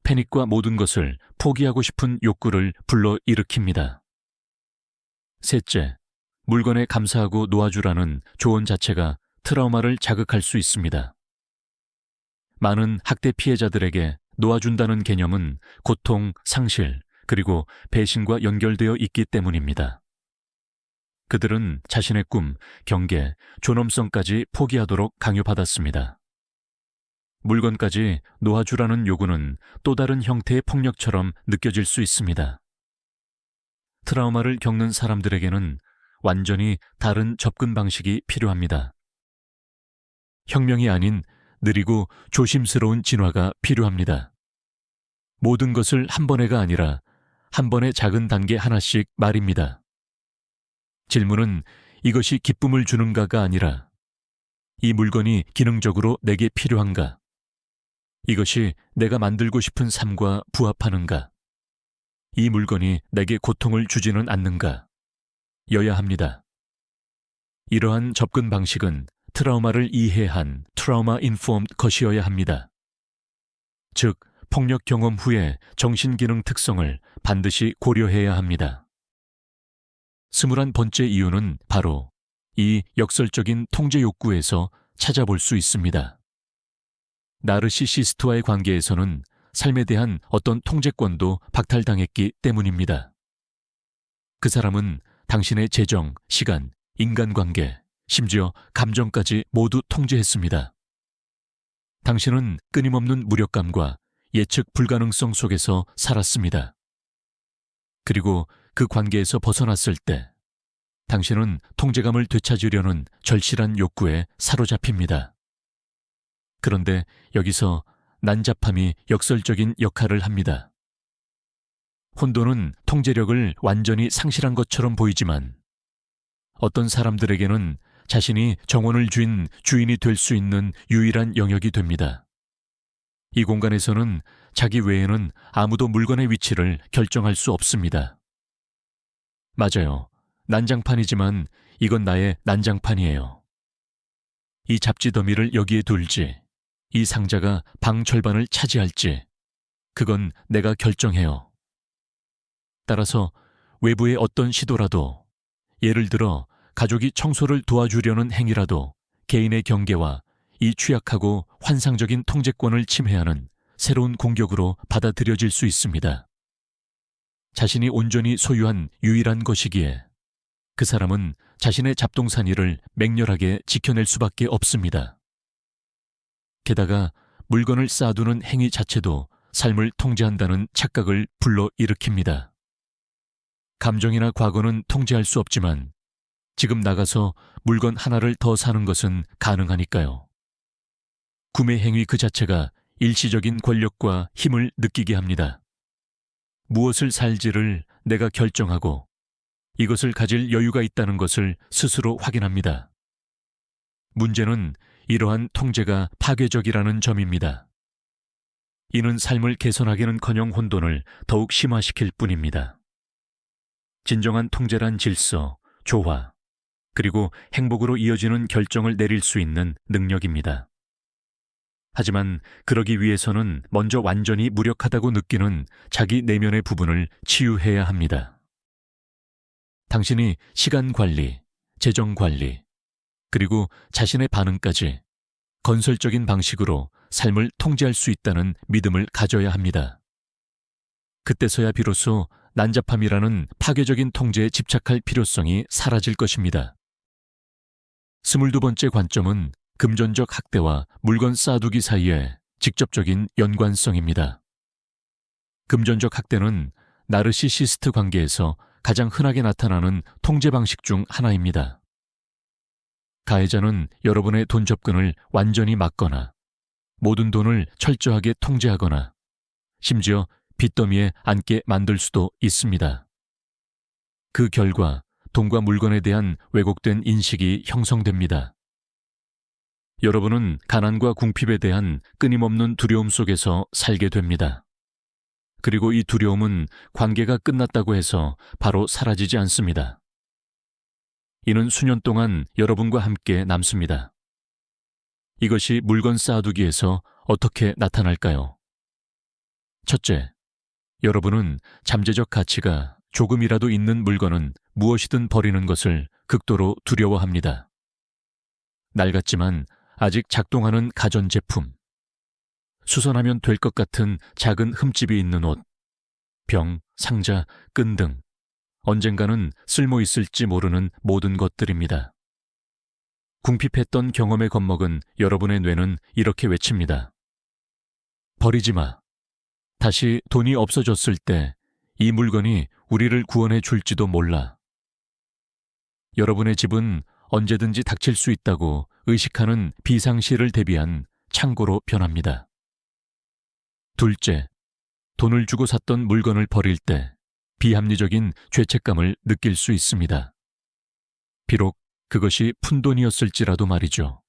패닉과 모든 것을 포기하고 싶은 욕구를 불러일으킵니다. 셋째, 물건에 감사하고 놓아주라는 조언 자체가 트라우마를 자극할 수 있습니다. 많은 학대 피해자들에게 놓아준다는 개념은 고통, 상실, 그리고 배신과 연결되어 있기 때문입니다. 그들은 자신의 꿈, 경계, 존엄성까지 포기하도록 강요받았습니다. 물건까지 놓아주라는 요구는 또 다른 형태의 폭력처럼 느껴질 수 있습니다. 트라우마를 겪는 사람들에게는 완전히 다른 접근 방식이 필요합니다. 혁명이 아닌 느리고 조심스러운 진화가 필요합니다. 모든 것을 한 번에가 아니라 한 번의 작은 단계 하나씩 말입니다. 질문은 이것이 기쁨을 주는가가 아니라 이 물건이 기능적으로 내게 필요한가? 이것이 내가 만들고 싶은 삶과 부합하는가? 이 물건이 내게 고통을 주지는 않는가? 여야 합니다. 이러한 접근 방식은 트라우마를 이해한 트라우마 인포엄드 것이어야 합니다. 즉, 폭력 경험 후의 정신기능 특성을 반드시 고려해야 합니다. 21번째 이유는 바로 이 역설적인 통제 욕구에서 찾아볼 수 있습니다. 나르시시스트와의 관계에서는 삶에 대한 어떤 통제권도 박탈당했기 때문입니다. 그 사람은 당신의 재정, 시간, 인간관계, 심지어 감정까지 모두 통제했습니다. 당신은 끊임없는 무력감과 예측 불가능성 속에서 살았습니다. 그리고 그 관계에서 벗어났을 때 당신은 통제감을 되찾으려는 절실한 욕구에 사로잡힙니다. 그런데 여기서 난잡함이 역설적인 역할을 합니다. 혼돈은 통제력을 완전히 상실한 것처럼 보이지만 어떤 사람들에게는 자신이 정원을 쥔 주인이 될 수 있는 유일한 영역이 됩니다. 이 공간에서는 자기 외에는 아무도 물건의 위치를 결정할 수 없습니다. 맞아요. 난장판이지만 이건 나의 난장판이에요. 이 잡지 더미를 여기에 둘지, 이 상자가 방 절반을 차지할지, 그건 내가 결정해요. 따라서 외부의 어떤 시도라도, 예를 들어 가족이 청소를 도와주려는 행위라도 개인의 경계와 이 취약하고 환상적인 통제권을 침해하는 새로운 공격으로 받아들여질 수 있습니다. 자신이 온전히 소유한 유일한 것이기에 그 사람은 자신의 잡동사니를 맹렬하게 지켜낼 수밖에 없습니다. 게다가 물건을 쌓아두는 행위 자체도 삶을 통제한다는 착각을 불러일으킵니다. 감정이나 과거는 통제할 수 없지만 지금 나가서 물건 하나를 더 사는 것은 가능하니까요. 구매 행위 그 자체가 일시적인 권력과 힘을 느끼게 합니다. 무엇을 살지를 내가 결정하고 이것을 가질 여유가 있다는 것을 스스로 확인합니다. 문제는 이러한 통제가 파괴적이라는 점입니다. 이는 삶을 개선하기는커녕 혼돈을 더욱 심화시킬 뿐입니다. 진정한 통제란 질서, 조화, 그리고 행복으로 이어지는 결정을 내릴 수 있는 능력입니다. 하지만 그러기 위해서는 먼저 완전히 무력하다고 느끼는 자기 내면의 부분을 치유해야 합니다. 당신이 시간 관리, 재정 관리, 그리고 자신의 반응까지 건설적인 방식으로 삶을 통제할 수 있다는 믿음을 가져야 합니다. 그때서야 비로소 난잡함이라는 파괴적인 통제에 집착할 필요성이 사라질 것입니다. 22번째 관점은 금전적 학대와 물건 쌓아두기 사이의 직접적인 연관성입니다. 금전적 학대는 나르시시스트 관계에서 가장 흔하게 나타나는 통제 방식 중 하나입니다. 가해자는 여러분의 돈 접근을 완전히 막거나 모든 돈을 철저하게 통제하거나 심지어 빚더미에 앉게 만들 수도 있습니다. 그 결과 돈과 물건에 대한 왜곡된 인식이 형성됩니다. 여러분은 가난과 궁핍에 대한 끊임없는 두려움 속에서 살게 됩니다. 그리고 이 두려움은 관계가 끝났다고 해서 바로 사라지지 않습니다. 이는 수년 동안 여러분과 함께 남습니다. 이것이 물건 쌓아두기에서 어떻게 나타날까요? 첫째, 여러분은 잠재적 가치가 조금이라도 있는 물건은 무엇이든 버리는 것을 극도로 두려워합니다. 낡았지만 아직 작동하는 가전제품, 수선하면 될 것 같은 작은 흠집이 있는 옷, 병, 상자, 끈 등 언젠가는 쓸모 있을지 모르는 모든 것들입니다. 궁핍했던 경험에 겁먹은 여러분의 뇌는 이렇게 외칩니다. 버리지 마. 다시 돈이 없어졌을 때 이 물건이 우리를 구원해 줄지도 몰라. 여러분의 집은 언제든지 닥칠 수 있다고 의식하는 비상시를 대비한 창고로 변합니다. 둘째, 돈을 주고 샀던 물건을 버릴 때 비합리적인 죄책감을 느낄 수 있습니다. 비록 그것이 푼돈이었을지라도 말이죠.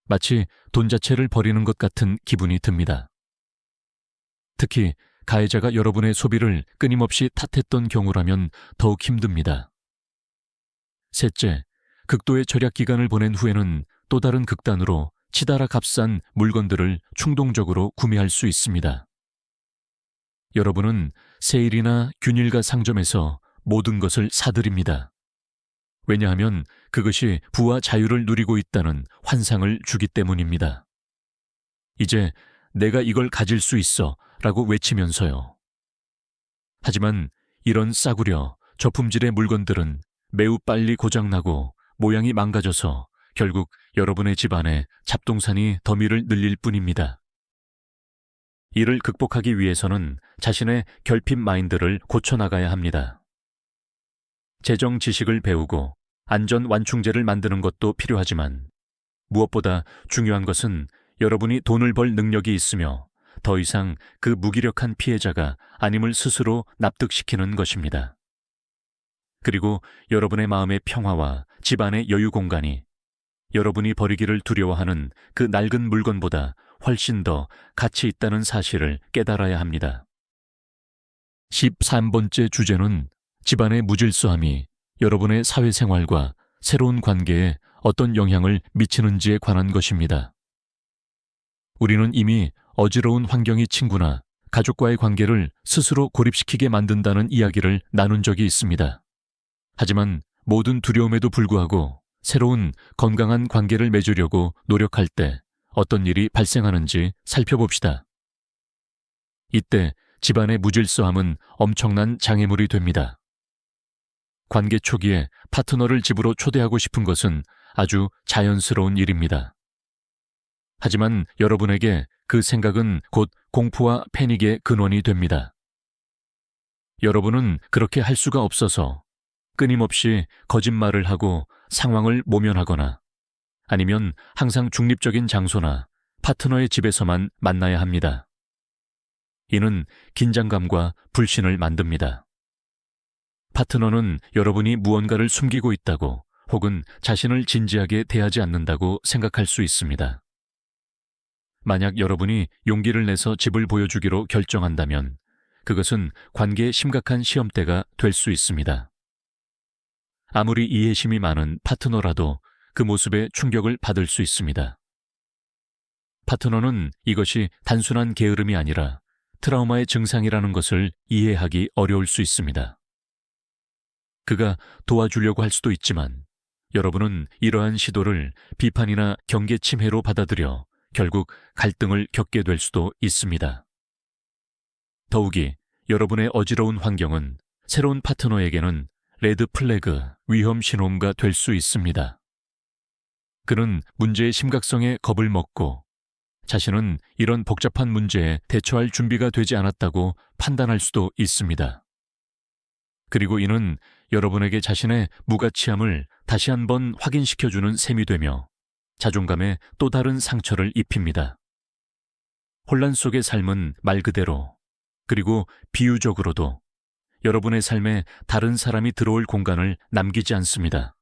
마치 돈 자체를 버리는 것 같은 기분이 듭니다. 특히 가해자가 여러분의 소비를 끊임없이 탓했던 경우라면 더욱 힘듭니다. 셋째, 극도의 절약 기간을 보낸 후에는 또 다른 극단으로 치달아 값싼 물건들을 충동적으로 구매할 수 있습니다. 여러분은 세일이나 균일가 상점에서 모든 것을 사들입니다. 왜냐하면 그것이 부와 자유를 누리고 있다는 환상을 주기 때문입니다. 이제 내가 이걸 가질 수 있어 라고 외치면서요. 하지만 이런 싸구려 저품질의 물건들은 매우 빨리 고장나고 모양이 망가져서 결국 여러분의 집안에 잡동사니 더미를 늘릴 뿐입니다. 이를 극복하기 위해서는 자신의 결핍 마인드를 고쳐나가야 합니다. 재정 지식을 배우고 안전 완충제를 만드는 것도 필요하지만 무엇보다 중요한 것은 여러분이 돈을 벌 능력이 있으며 더 이상 그 무기력한 피해자가 아님을 스스로 납득시키는 것입니다. 그리고 여러분의 마음의 평화와 집안의 여유 공간이 여러분이 버리기를 두려워하는 그 낡은 물건보다 훨씬 더 가치 있다는 사실을 깨달아야 합니다. 13번째 주제는 집안의 무질서함이 여러분의 사회생활과 새로운 관계에 어떤 영향을 미치는지에 관한 것입니다. 우리는 이미 어지러운 환경이 친구나 가족과의 관계를 스스로 고립시키게 만든다는 이야기를 나눈 적이 있습니다. 하지만 모든 두려움에도 불구하고 새로운 건강한 관계를 맺으려고 노력할 때 어떤 일이 발생하는지 살펴봅시다. 이때 집안의 무질서함은 엄청난 장애물이 됩니다. 관계 초기에 파트너를 집으로 초대하고 싶은 것은 아주 자연스러운 일입니다. 하지만 여러분에게 그 생각은 곧 공포와 패닉의 근원이 됩니다. 여러분은 그렇게 할 수가 없어서 끊임없이 거짓말을 하고 상황을 모면하거나 아니면 항상 중립적인 장소나 파트너의 집에서만 만나야 합니다. 이는 긴장감과 불신을 만듭니다. 파트너는 여러분이 무언가를 숨기고 있다고 혹은 자신을 진지하게 대하지 않는다고 생각할 수 있습니다. 만약 여러분이 용기를 내서 집을 보여주기로 결정한다면 그것은 관계의 심각한 시험대가 될 수 있습니다. 아무리 이해심이 많은 파트너라도 그 모습에 충격을 받을 수 있습니다. 파트너는 이것이 단순한 게으름이 아니라 트라우마의 증상이라는 것을 이해하기 어려울 수 있습니다. 그가 도와주려고 할 수도 있지만 여러분은 이러한 시도를 비판이나 경계 침해로 받아들여 결국 갈등을 겪게 될 수도 있습니다. 더욱이 여러분의 어지러운 환경은 새로운 파트너에게는 레드 플래그, 위험 신호음가 될 수 있습니다. 그는 문제의 심각성에 겁을 먹고 자신은 이런 복잡한 문제에 대처할 준비가 되지 않았다고 판단할 수도 있습니다. 그리고 이는 여러분에게 자신의 무가치함을 다시 한번 확인시켜주는 셈이 되며 자존감에 또 다른 상처를 입힙니다. 혼란 속의 삶은 말 그대로, 그리고 비유적으로도 여러분의 삶에 다른 사람이 들어올 공간을 남기지 않습니다.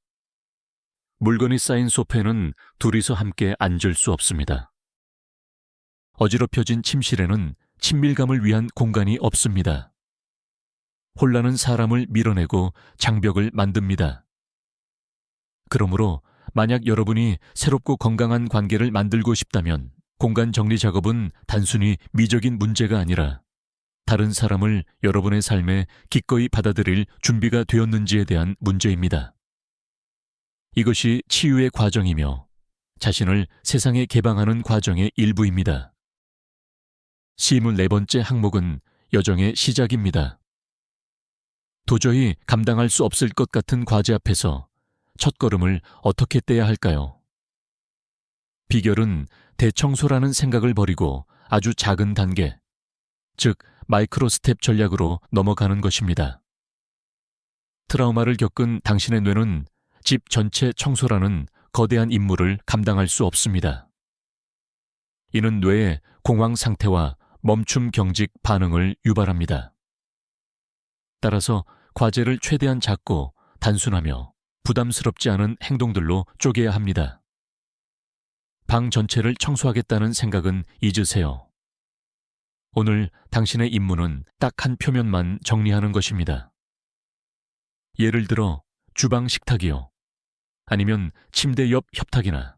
물건이 쌓인 소파에는 둘이서 함께 앉을 수 없습니다. 어지럽혀진 침실에는 친밀감을 위한 공간이 없습니다. 혼란은 사람을 밀어내고 장벽을 만듭니다. 그러므로 만약 여러분이 새롭고 건강한 관계를 만들고 싶다면 공간 정리 작업은 단순히 미적인 문제가 아니라 다른 사람을 여러분의 삶에 기꺼이 받아들일 준비가 되었는지에 대한 문제입니다. 이것이 치유의 과정이며 자신을 세상에 개방하는 과정의 일부입니다. 24번째 항목은 여정의 시작입니다. 도저히 감당할 수 없을 것 같은 과제 앞에서 첫걸음을 어떻게 떼야 할까요? 비결은 대청소라는 생각을 버리고 아주 작은 단계, 즉 마이크로 스텝 전략으로 넘어가는 것입니다. 트라우마를 겪은 당신의 뇌는 집 전체 청소라는 거대한 임무를 감당할 수 없습니다. 이는 뇌의 공황 상태와 멈춤 경직 반응을 유발합니다. 따라서 과제를 최대한 작고 단순하며 부담스럽지 않은 행동들로 쪼개야 합니다. 방 전체를 청소하겠다는 생각은 잊으세요. 오늘 당신의 임무는 딱 한 표면만 정리하는 것입니다. 예를 들어 주방 식탁이요. 아니면 침대 옆 협탁이나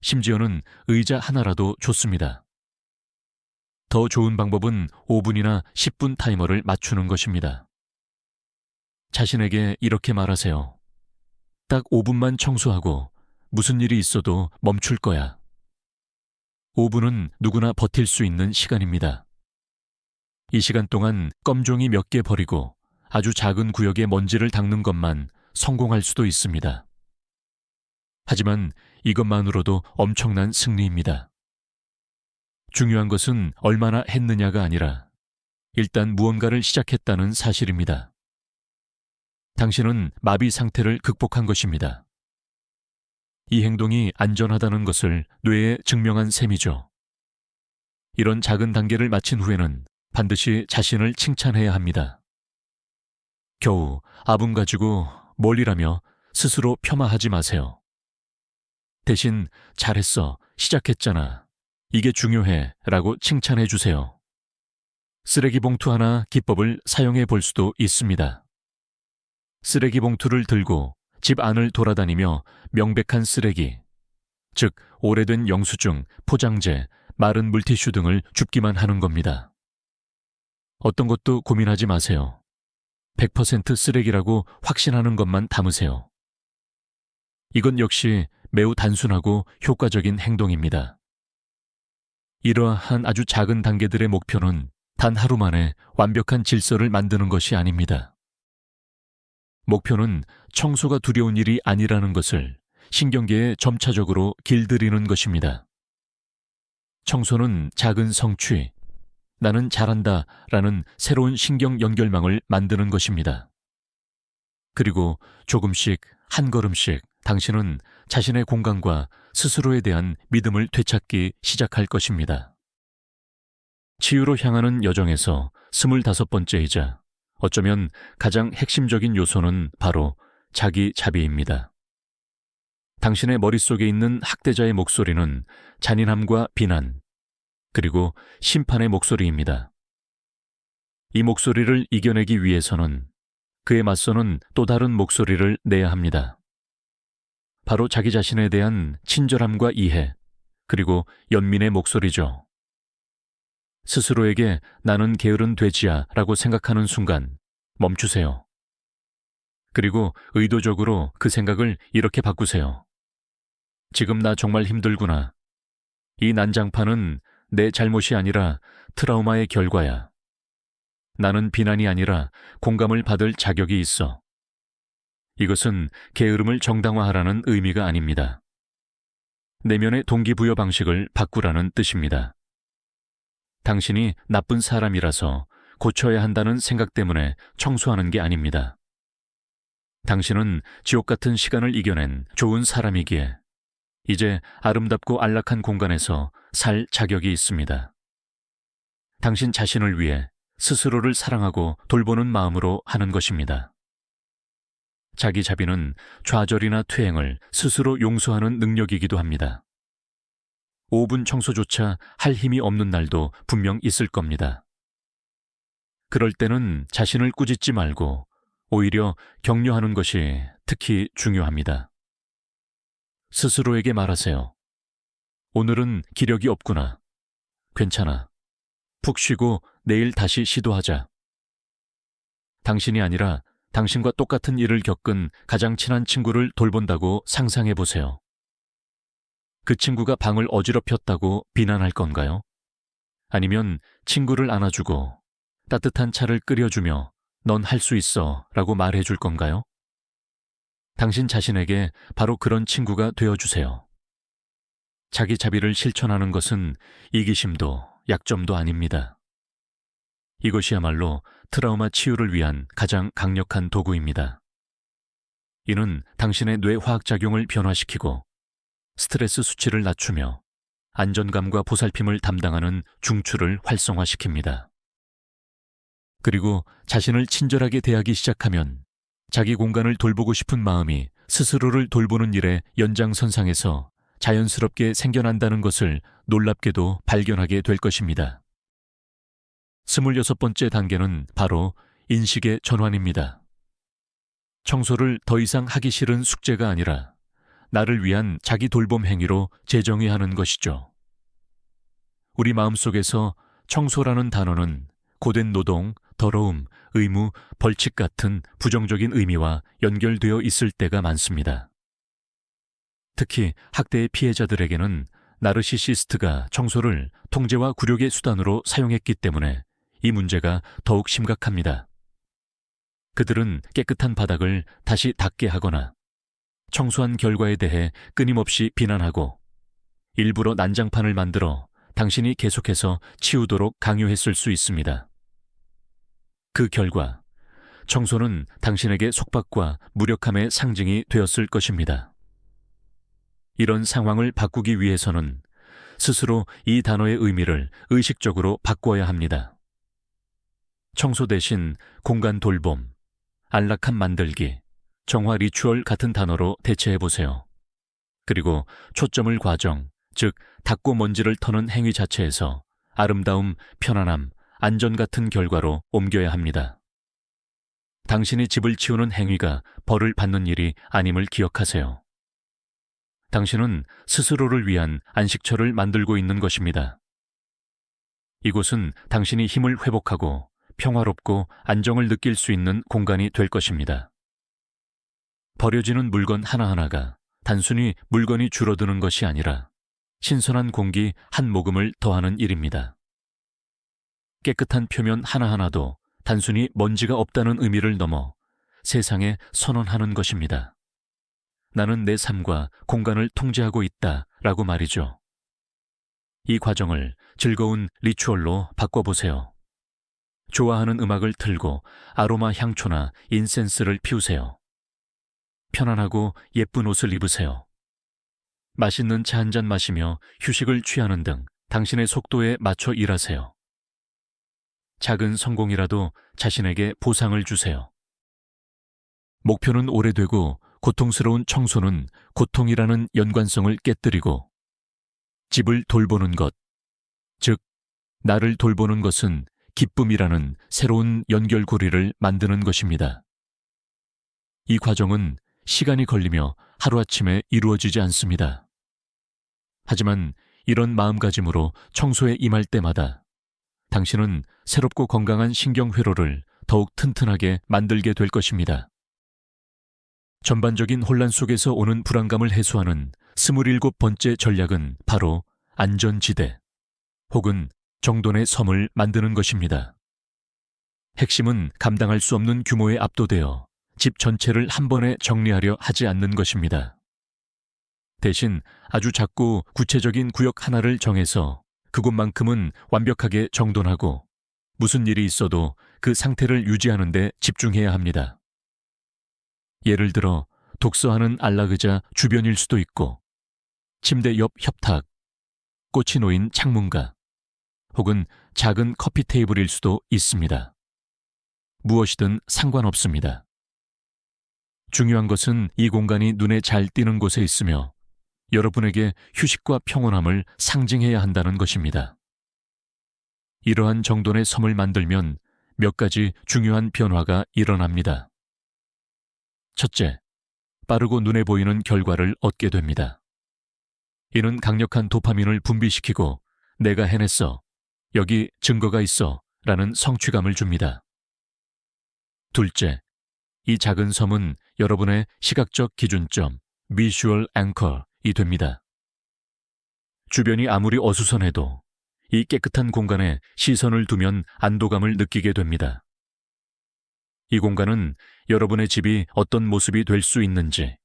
심지어는 의자 하나라도 좋습니다. 더 좋은 방법은 5분이나 10분 타이머를 맞추는 것입니다. 자신에게 이렇게 말하세요. 딱 5분만 청소하고 무슨 일이 있어도 멈출 거야. 5분은 누구나 버틸 수 있는 시간입니다. 이 시간 동안 껌종이 몇 개 버리고 아주 작은 구역의 먼지를 닦는 것만 성공할 수도 있습니다. 하지만 이것만으로도 엄청난 승리입니다. 중요한 것은 얼마나 했느냐가 아니라 일단 무언가를 시작했다는 사실입니다. 당신은 마비 상태를 극복한 것입니다. 이 행동이 안전하다는 것을 뇌에 증명한 셈이죠. 이런 작은 단계를 마친 후에는 반드시 자신을 칭찬해야 합니다. 겨우 아분 가지고 뭘 이라며 스스로 폄하하지 마세요. 대신 잘했어, 시작했잖아, 이게 중요해 라고 칭찬해 주세요. 쓰레기 봉투 하나 기법을 사용해 볼 수도 있습니다. 쓰레기 봉투를 들고 집 안을 돌아다니며 명백한 쓰레기, 즉 오래된 영수증, 포장재, 마른 물티슈 등을 줍기만 하는 겁니다. 어떤 것도 고민하지 마세요. 100% 쓰레기라고 확신하는 것만 담으세요. 이건 역시 매우 단순하고 효과적인 행동입니다. 이러한 아주 작은 단계들의 목표는 단 하루 만에 완벽한 질서를 만드는 것이 아닙니다. 목표는 청소가 두려운 일이 아니라는 것을 신경계에 점차적으로 길들이는 것입니다. 청소는 작은 성취, 나는 잘한다 라는 새로운 신경 연결망을 만드는 것입니다. 그리고 조금씩 한 걸음씩 당신은 자신의 공간과 스스로에 대한 믿음을 되찾기 시작할 것입니다. 치유로 향하는 여정에서 25번째이자 어쩌면 가장 핵심적인 요소는 바로 자기 자비입니다. 당신의 머릿속에 있는 학대자의 목소리는 잔인함과 비난, 그리고 심판의 목소리입니다. 이 목소리를 이겨내기 위해서는 그에 맞서는 또 다른 목소리를 내야 합니다. 바로 자기 자신에 대한 친절함과 이해, 그리고 연민의 목소리죠. 스스로에게 나는 게으른 돼지야 라고 생각하는 순간 멈추세요. 그리고 의도적으로 그 생각을 이렇게 바꾸세요. 지금 나 정말 힘들구나. 이 난장판은 내 잘못이 아니라 트라우마의 결과야. 나는 비난이 아니라 공감을 받을 자격이 있어. 이것은 게으름을 정당화하라는 의미가 아닙니다. 내면의 동기부여 방식을 바꾸라는 뜻입니다. 당신이 나쁜 사람이라서 고쳐야 한다는 생각 때문에 청소하는 게 아닙니다. 당신은 지옥 같은 시간을 이겨낸 좋은 사람이기에 이제 아름답고 안락한 공간에서 살 자격이 있습니다. 당신 자신을 위해 스스로를 사랑하고 돌보는 마음으로 하는 것입니다. 자기 자비는 좌절이나 퇴행을 스스로 용서하는 능력이기도 합니다. 5분 청소조차 할 힘이 없는 날도 분명 있을 겁니다. 그럴 때는 자신을 꾸짖지 말고 오히려 격려하는 것이 특히 중요합니다. 스스로에게 말하세요. 오늘은 기력이 없구나. 괜찮아. 푹 쉬고 내일 다시 시도하자. 당신이 아니라 당신과 똑같은 일을 겪은 가장 친한 친구를 돌본다고 상상해 보세요. 그 친구가 방을 어지럽혔다고 비난할 건가요? 아니면 친구를 안아주고 따뜻한 차를 끓여주며 넌 할 수 있어 라고 말해줄 건가요? 당신 자신에게 바로 그런 친구가 되어주세요. 자기 자비를 실천하는 것은 이기심도 약점도 아닙니다. 이것이야말로 트라우마 치유를 위한 가장 강력한 도구입니다. 이는 당신의 뇌 화학작용을 변화시키고 스트레스 수치를 낮추며 안전감과 보살핌을 담당하는 중추를 활성화시킵니다. 그리고 자신을 친절하게 대하기 시작하면 자기 공간을 돌보고 싶은 마음이 스스로를 돌보는 일의 연장선상에서 자연스럽게 생겨난다는 것을 놀랍게도 발견하게 될 것입니다. 26번째 단계는 바로 인식의 전환입니다. 청소를 더 이상 하기 싫은 숙제가 아니라 나를 위한 자기 돌봄 행위로 재정의하는 것이죠. 우리 마음속에서 청소라는 단어는 고된 노동, 더러움, 의무, 벌칙 같은 부정적인 의미와 연결되어 있을 때가 많습니다. 특히 학대의 피해자들에게는 나르시시스트가 청소를 통제와 굴욕의 수단으로 사용했기 때문에 이 문제가 더욱 심각합니다. 그들은 깨끗한 바닥을 다시 닦게 하거나 청소한 결과에 대해 끊임없이 비난하고 일부러 난장판을 만들어 당신이 계속해서 치우도록 강요했을 수 있습니다. 그 결과 청소는 당신에게 속박과 무력함의 상징이 되었을 것입니다. 이런 상황을 바꾸기 위해서는 스스로 이 단어의 의미를 의식적으로 바꾸어야 합니다. 청소 대신 공간 돌봄, 안락함 만들기, 정화 리추얼 같은 단어로 대체해보세요. 그리고 초점을 과정, 즉 닦고 먼지를 터는 행위 자체에서 아름다움, 편안함, 안전 같은 결과로 옮겨야 합니다. 당신이 집을 치우는 행위가 벌을 받는 일이 아님을 기억하세요. 당신은 스스로를 위한 안식처를 만들고 있는 것입니다. 이곳은 당신이 힘을 회복하고 평화롭고 안정을 느낄 수 있는 공간이 될 것입니다. 버려지는 물건 하나하나가 단순히 물건이 줄어드는 것이 아니라 신선한 공기 한 모금을 더하는 일입니다. 깨끗한 표면 하나하나도 단순히 먼지가 없다는 의미를 넘어 세상에 선언하는 것입니다. 나는 내 삶과 공간을 통제하고 있다 라고 말이죠. 이 과정을 즐거운 리추얼로 바꿔보세요. 좋아하는 음악을 틀고 아로마 향초나 인센스를 피우세요. 편안하고 예쁜 옷을 입으세요. 맛있는 차 한 잔 마시며 휴식을 취하는 등 당신의 속도에 맞춰 일하세요. 작은 성공이라도 자신에게 보상을 주세요. 목표는 오래되고 고통스러운 청소는 고통이라는 연관성을 깨뜨리고 집을 돌보는 것, 즉 나를 돌보는 것은 기쁨이라는 새로운 연결고리를 만드는 것입니다. 이 과정은 시간이 걸리며 하루아침에 이루어지지 않습니다. 하지만 이런 마음가짐으로 청소에 임할 때마다 당신은 새롭고 건강한 신경회로를 더욱 튼튼하게 만들게 될 것입니다. 전반적인 혼란 속에서 오는 불안감을 해소하는 27번째 전략은 바로 안전지대 혹은 정돈의 섬을 만드는 것입니다. 핵심은 감당할 수 없는 규모에 압도되어 집 전체를 한 번에 정리하려 하지 않는 것입니다. 대신 아주 작고 구체적인 구역 하나를 정해서 그곳만큼은 완벽하게 정돈하고 무슨 일이 있어도 그 상태를 유지하는 데 집중해야 합니다. 예를 들어 독서하는 안락의자 주변일 수도 있고 침대 옆 협탁, 꽃이 놓인 창문가 혹은 작은 커피 테이블일 수도 있습니다. 무엇이든 상관없습니다. 중요한 것은 이 공간이 눈에 잘 띄는 곳에 있으며 여러분에게 휴식과 평온함을 상징해야 한다는 것입니다. 이러한 정돈의 섬을 만들면 몇 가지 중요한 변화가 일어납니다. 첫째, 빠르고 눈에 보이는 결과를 얻게 됩니다. 이는 강력한 도파민을 분비시키고 내가 해냈어, 여기 증거가 있어 라는 성취감을 줍니다. 둘째, 이 작은 섬은 여러분의 시각적 기준점, visual anchor이 됩니다. 주변이 아무리 어수선해도 이 깨끗한 공간에 시선을 두면 안도감을 느끼게 됩니다. 이 공간은 여러분의 집이 어떤 모습이 될 수 있는지,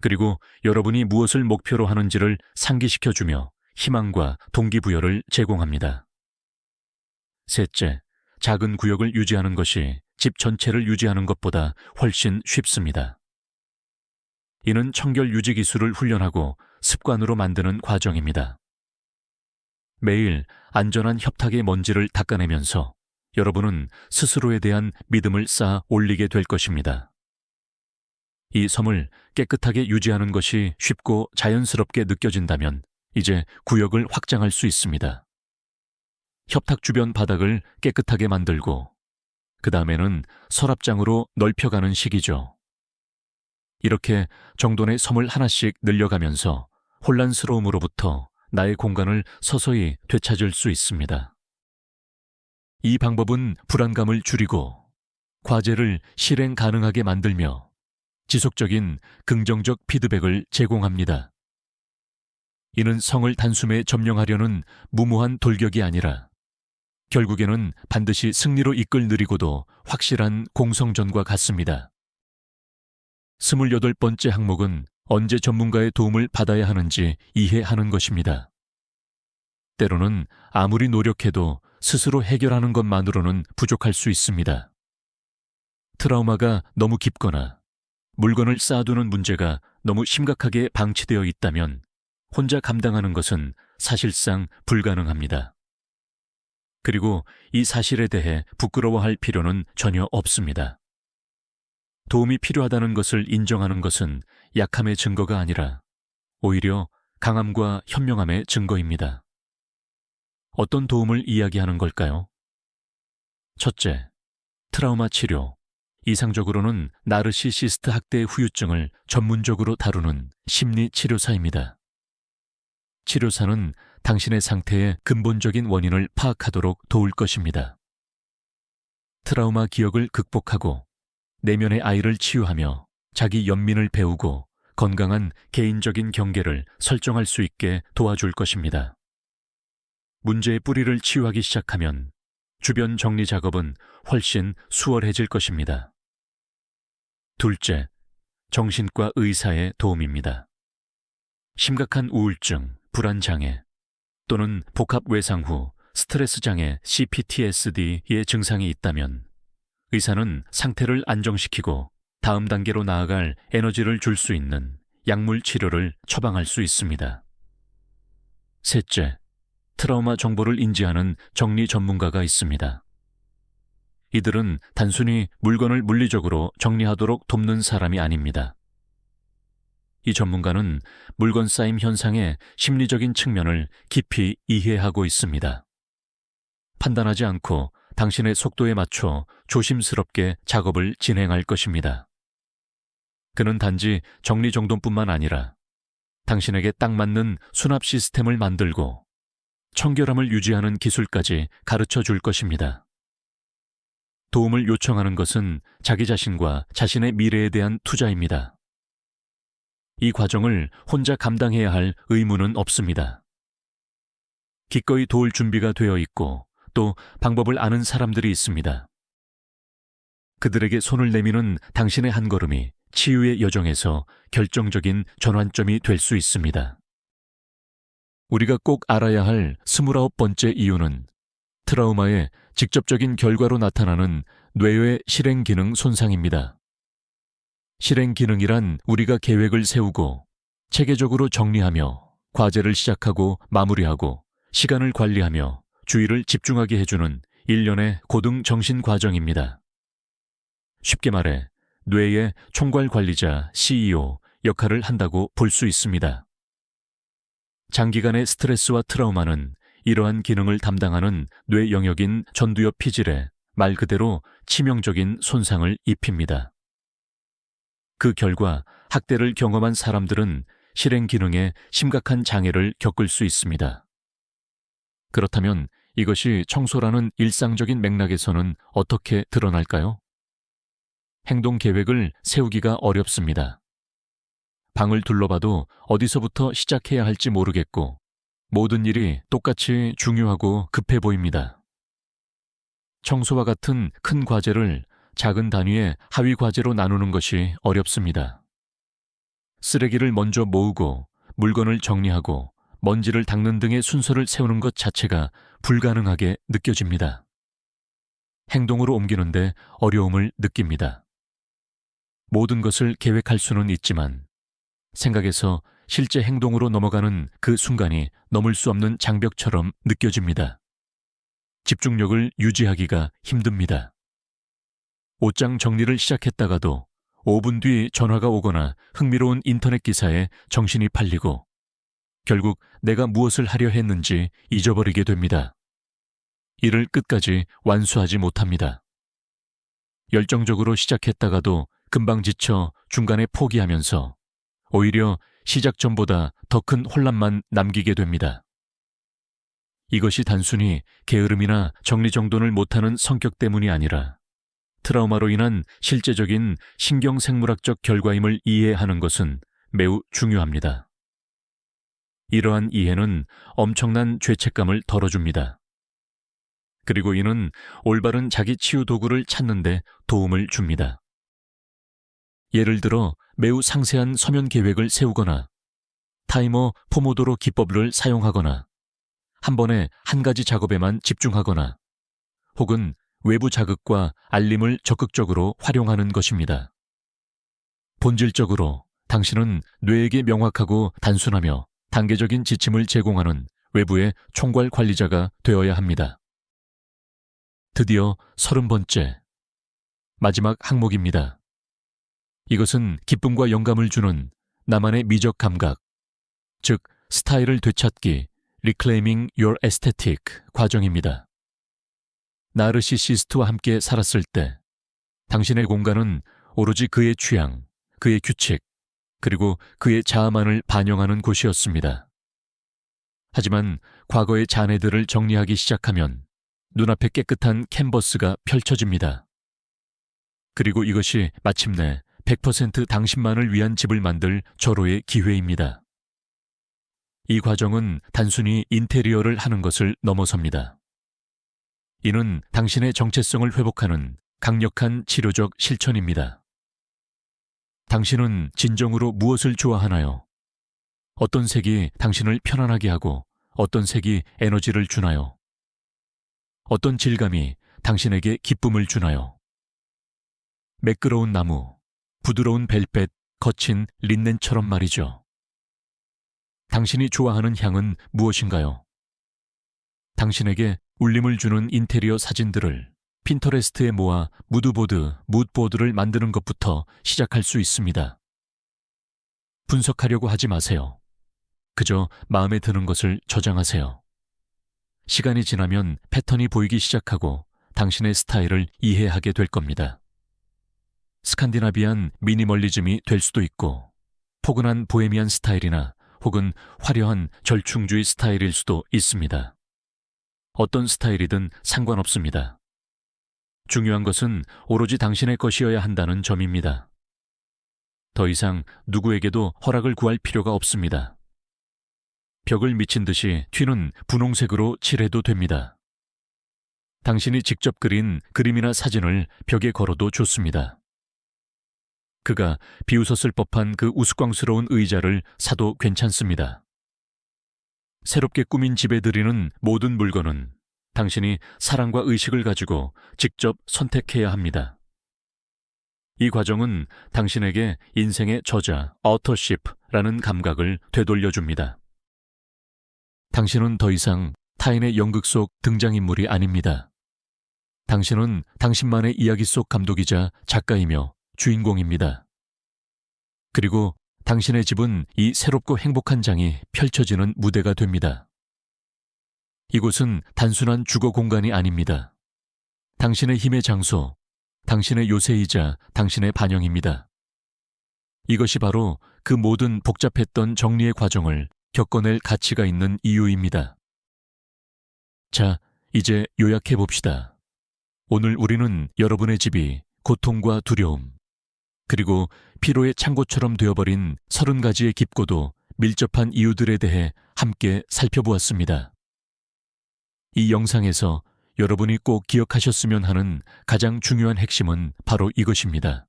그리고 여러분이 무엇을 목표로 하는지를 상기시켜주며 희망과 동기부여를 제공합니다. 셋째, 작은 구역을 유지하는 것이 집 전체를 유지하는 것보다 훨씬 쉽습니다. 이는 청결 유지 기술을 훈련하고 습관으로 만드는 과정입니다. 매일 안전한 협탁의 먼지를 닦아내면서 여러분은 스스로에 대한 믿음을 쌓아 올리게 될 것입니다. 이 섬을 깨끗하게 유지하는 것이 쉽고 자연스럽게 느껴진다면 이제 구역을 확장할 수 있습니다. 협탁 주변 바닥을 깨끗하게 만들고 그 다음에는 서랍장으로 넓혀가는 시기죠. 이렇게 정돈의 섬을 하나씩 늘려가면서 혼란스러움으로부터 나의 공간을 서서히 되찾을 수 있습니다. 이 방법은 불안감을 줄이고 과제를 실행 가능하게 만들며 지속적인 긍정적 피드백을 제공합니다. 이는 성을 단숨에 점령하려는 무모한 돌격이 아니라 결국에는 반드시 승리로 이끌 느리고도 확실한 공성전과 같습니다. 28번째 항목은 언제 전문가의 도움을 받아야 하는지 이해하는 것입니다. 때로는 아무리 노력해도 스스로 해결하는 것만으로는 부족할 수 있습니다. 트라우마가 너무 깊거나 물건을 쌓아두는 문제가 너무 심각하게 방치되어 있다면 혼자 감당하는 것은 사실상 불가능합니다. 그리고 이 사실에 대해 부끄러워할 필요는 전혀 없습니다. 도움이 필요하다는 것을 인정하는 것은 약함의 증거가 아니라 오히려 강함과 현명함의 증거입니다. 어떤 도움을 이야기하는 걸까요? 첫째, 트라우마 치료. 이상적으로는 나르시시스트 학대 후유증을 전문적으로 다루는 심리치료사입니다. 치료사는 당신의 상태의 근본적인 원인을 파악하도록 도울 것입니다. 트라우마 기억을 극복하고 내면의 아이를 치유하며 자기 연민을 배우고 건강한 개인적인 경계를 설정할 수 있게 도와줄 것입니다. 문제의 뿌리를 치유하기 시작하면 주변 정리 작업은 훨씬 수월해질 것입니다. 둘째, 정신과 의사의 도움입니다. 심각한 우울증, 불안장애 또는 복합외상 후 스트레스 장애 CPTSD의 증상이 있다면 의사는 상태를 안정시키고 다음 단계로 나아갈 에너지를 줄 수 있는 약물 치료를 처방할 수 있습니다. 셋째, 트라우마 정보를 인지하는 정리 전문가가 있습니다. 이들은 단순히 물건을 물리적으로 정리하도록 돕는 사람이 아닙니다. 이 전문가는 물건 쌓임 현상의 심리적인 측면을 깊이 이해하고 있습니다. 판단하지 않고 당신의 속도에 맞춰 조심스럽게 작업을 진행할 것입니다. 그는 단지 정리정돈뿐만 아니라 당신에게 딱 맞는 수납 시스템을 만들고 청결함을 유지하는 기술까지 가르쳐 줄 것입니다. 도움을 요청하는 것은 자기 자신과 자신의 미래에 대한 투자입니다. 이 과정을 혼자 감당해야 할 의무는 없습니다. 기꺼이 도울 준비가 되어 있고 또 방법을 아는 사람들이 있습니다. 그들에게 손을 내미는 당신의 한 걸음이 치유의 여정에서 결정적인 전환점이 될 수 있습니다. 우리가 꼭 알아야 할 29번째 이유는 트라우마의 직접적인 결과로 나타나는 뇌의 실행 기능 손상입니다. 실행 기능이란 우리가 계획을 세우고 체계적으로 정리하며 과제를 시작하고 마무리하고 시간을 관리하며 주의를 집중하게 해주는 일련의 고등 정신 과정입니다. 쉽게 말해 뇌의 총괄 관리자 CEO 역할을 한다고 볼 수 있습니다. 장기간의 스트레스와 트라우마는 이러한 기능을 담당하는 뇌 영역인 전두엽 피질에 말 그대로 치명적인 손상을 입힙니다. 그 결과 학대를 경험한 사람들은 실행 기능에 심각한 장애를 겪을 수 있습니다. 그렇다면 이것이 청소라는 일상적인 맥락에서는 어떻게 드러날까요? 행동 계획을 세우기가 어렵습니다. 방을 둘러봐도 어디서부터 시작해야 할지 모르겠고 모든 일이 똑같이 중요하고 급해 보입니다. 청소와 같은 큰 과제를 작은 단위의 하위 과제로 나누는 것이 어렵습니다. 쓰레기를 먼저 모으고 물건을 정리하고 먼지를 닦는 등의 순서를 세우는 것 자체가 불가능하게 느껴집니다. 행동으로 옮기는데 어려움을 느낍니다. 모든 것을 계획할 수는 있지만 생각에서 실제 행동으로 넘어가는 그 순간이 넘을 수 없는 장벽처럼 느껴집니다. 집중력을 유지하기가 힘듭니다. 옷장 정리를 시작했다가도 5분 뒤 전화가 오거나 흥미로운 인터넷 기사에 정신이 팔리고 결국 내가 무엇을 하려 했는지 잊어버리게 됩니다. 이를 끝까지 완수하지 못합니다. 열정적으로 시작했다가도 금방 지쳐 중간에 포기하면서 오히려 시작 전보다 더 큰 혼란만 남기게 됩니다. 이것이 단순히 게으름이나 정리정돈을 못하는 성격 때문이 아니라 트라우마로 인한 실제적인 신경생물학적 결과임을 이해하는 것은 매우 중요합니다. 이러한 이해는 엄청난 죄책감을 덜어줍니다. 그리고 이는 올바른 자기 치유 도구를 찾는 데 도움을 줍니다. 예를 들어 매우 상세한 서면 계획을 세우거나 타이머 포모도로 기법을 사용하거나 한 번에 한 가지 작업에만 집중하거나 혹은 외부 자극과 알림을 적극적으로 활용하는 것입니다. 본질적으로 당신은 뇌에게 명확하고 단순하며 단계적인 지침을 제공하는 외부의 총괄 관리자가 되어야 합니다. 드디어 30번째, 마지막 항목입니다. 이것은 기쁨과 영감을 주는 나만의 미적 감각, 즉 스타일을 되찾기, Reclaiming Your Aesthetic 과정입니다. 나르시시스트와 함께 살았을 때 당신의 공간은 오로지 그의 취향, 그의 규칙, 그리고 그의 자아만을 반영하는 곳이었습니다. 하지만 과거의 잔해들을 정리하기 시작하면 눈앞에 깨끗한 캔버스가 펼쳐집니다. 그리고 이것이 마침내 100% 당신만을 위한 집을 만들 절호의 기회입니다. 이 과정은 단순히 인테리어를 하는 것을 넘어섭니다. 이는 당신의 정체성을 회복하는 강력한 치료적 실천입니다. 당신은 진정으로 무엇을 좋아하나요? 어떤 색이 당신을 편안하게 하고 어떤 색이 에너지를 주나요? 어떤 질감이 당신에게 기쁨을 주나요? 매끄러운 나무, 부드러운 벨벳, 거친 린넨처럼 말이죠. 당신이 좋아하는 향은 무엇인가요? 당신에게 울림을 주는 인테리어 사진들을 핀터레스트에 모아 무드보드를 만드는 것부터 시작할 수 있습니다. 분석하려고 하지 마세요. 그저 마음에 드는 것을 저장하세요. 시간이 지나면 패턴이 보이기 시작하고 당신의 스타일을 이해하게 될 겁니다. 스칸디나비안 미니멀리즘이 될 수도 있고 포근한 보헤미안 스타일이나 혹은 화려한 절충주의 스타일일 수도 있습니다. 어떤 스타일이든 상관없습니다. 중요한 것은 오로지 당신의 것이어야 한다는 점입니다. 더 이상 누구에게도 허락을 구할 필요가 없습니다. 벽을 미친 듯이 튀는 분홍색으로 칠해도 됩니다. 당신이 직접 그린 그림이나 사진을 벽에 걸어도 좋습니다. 그가 비웃었을 법한 그 우스꽝스러운 의자를 사도 괜찮습니다. 새롭게 꾸민 집에 들이는 모든 물건은 당신이 사랑과 의식을 가지고 직접 선택해야 합니다. 이 과정은 당신에게 인생의 저자, 어터십라는 감각을 되돌려줍니다. 당신은 더 이상 타인의 연극 속 등장인물이 아닙니다. 당신은 당신만의 이야기 속 감독이자 작가이며 주인공입니다. 그리고 당신의 집은 이 새롭고 행복한 장이 펼쳐지는 무대가 됩니다. 이곳은 단순한 주거 공간이 아닙니다. 당신의 힘의 장소, 당신의 요새이자 당신의 반영입니다. 이것이 바로 그 모든 복잡했던 정리의 과정을 겪어낼 가치가 있는 이유입니다. 자, 이제 요약해 봅시다. 오늘 우리는 여러분의 집이 고통과 두려움, 그리고 피로의 창고처럼 되어버린 30가지의 깊고도 밀접한 이유들에 대해 함께 살펴보았습니다. 이 영상에서 여러분이 꼭 기억하셨으면 하는 가장 중요한 핵심은 바로 이것입니다.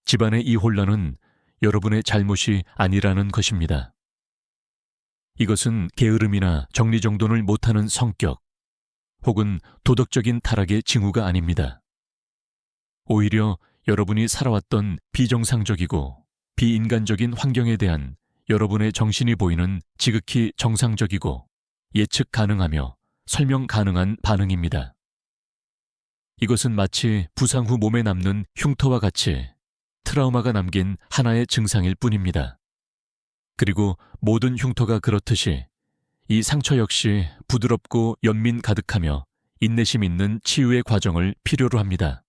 집안의 이 혼란은 여러분의 잘못이 아니라는 것입니다. 이것은 게으름이나 정리정돈을 못하는 성격, 혹은 도덕적인 타락의 징후가 아닙니다. 오히려 여러분이 살아왔던 비정상적이고 비인간적인 환경에 대한 여러분의 정신이 보이는 지극히 정상적이고 예측 가능하며 설명 가능한 반응입니다. 이것은 마치 부상 후 몸에 남는 흉터와 같이 트라우마가 남긴 하나의 증상일 뿐입니다. 그리고 모든 흉터가 그렇듯이 이 상처 역시 부드럽고 연민 가득하며 인내심 있는 치유의 과정을 필요로 합니다.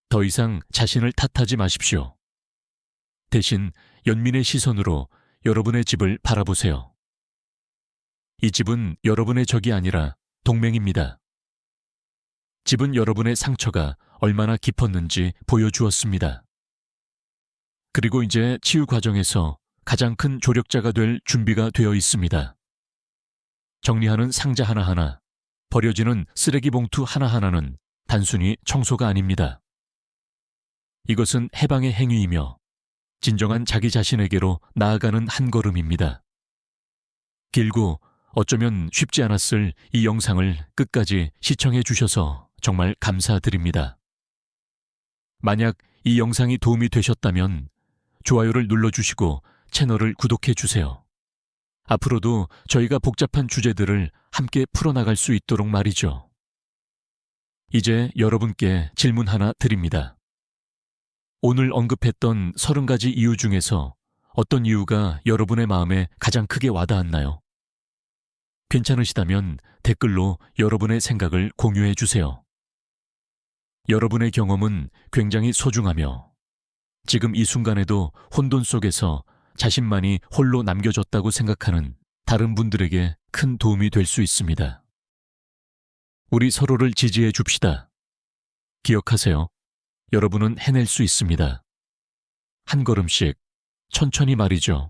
더 이상 자신을 탓하지 마십시오. 대신 연민의 시선으로 여러분의 집을 바라보세요. 이 집은 여러분의 적이 아니라 동맹입니다. 집은 여러분의 상처가 얼마나 깊었는지 보여주었습니다. 그리고 이제 치유 과정에서 가장 큰 조력자가 될 준비가 되어 있습니다. 정리하는 상자 하나하나, 버려지는 쓰레기 봉투 하나하나는 단순히 청소가 아닙니다. 이것은 해방의 행위이며 진정한 자기 자신에게로 나아가는 한 걸음입니다. 길고 어쩌면 쉽지 않았을 이 영상을 끝까지 시청해 주셔서 정말 감사드립니다. 만약 이 영상이 도움이 되셨다면 좋아요를 눌러주시고 채널을 구독해 주세요. 앞으로도 저희가 복잡한 주제들을 함께 풀어나갈 수 있도록 말이죠. 이제 여러분께 질문 하나 드립니다. 오늘 언급했던 30가지 이유 중에서 어떤 이유가 여러분의 마음에 가장 크게 와닿았나요? 괜찮으시다면 댓글로 여러분의 생각을 공유해 주세요. 여러분의 경험은 굉장히 소중하며 지금 이 순간에도 혼돈 속에서 자신만이 홀로 남겨졌다고 생각하는 다른 분들에게 큰 도움이 될 수 있습니다. 우리 서로를 지지해 줍시다. 기억하세요. 여러분은 해낼 수 있습니다. 한 걸음씩, 천천히 말이죠.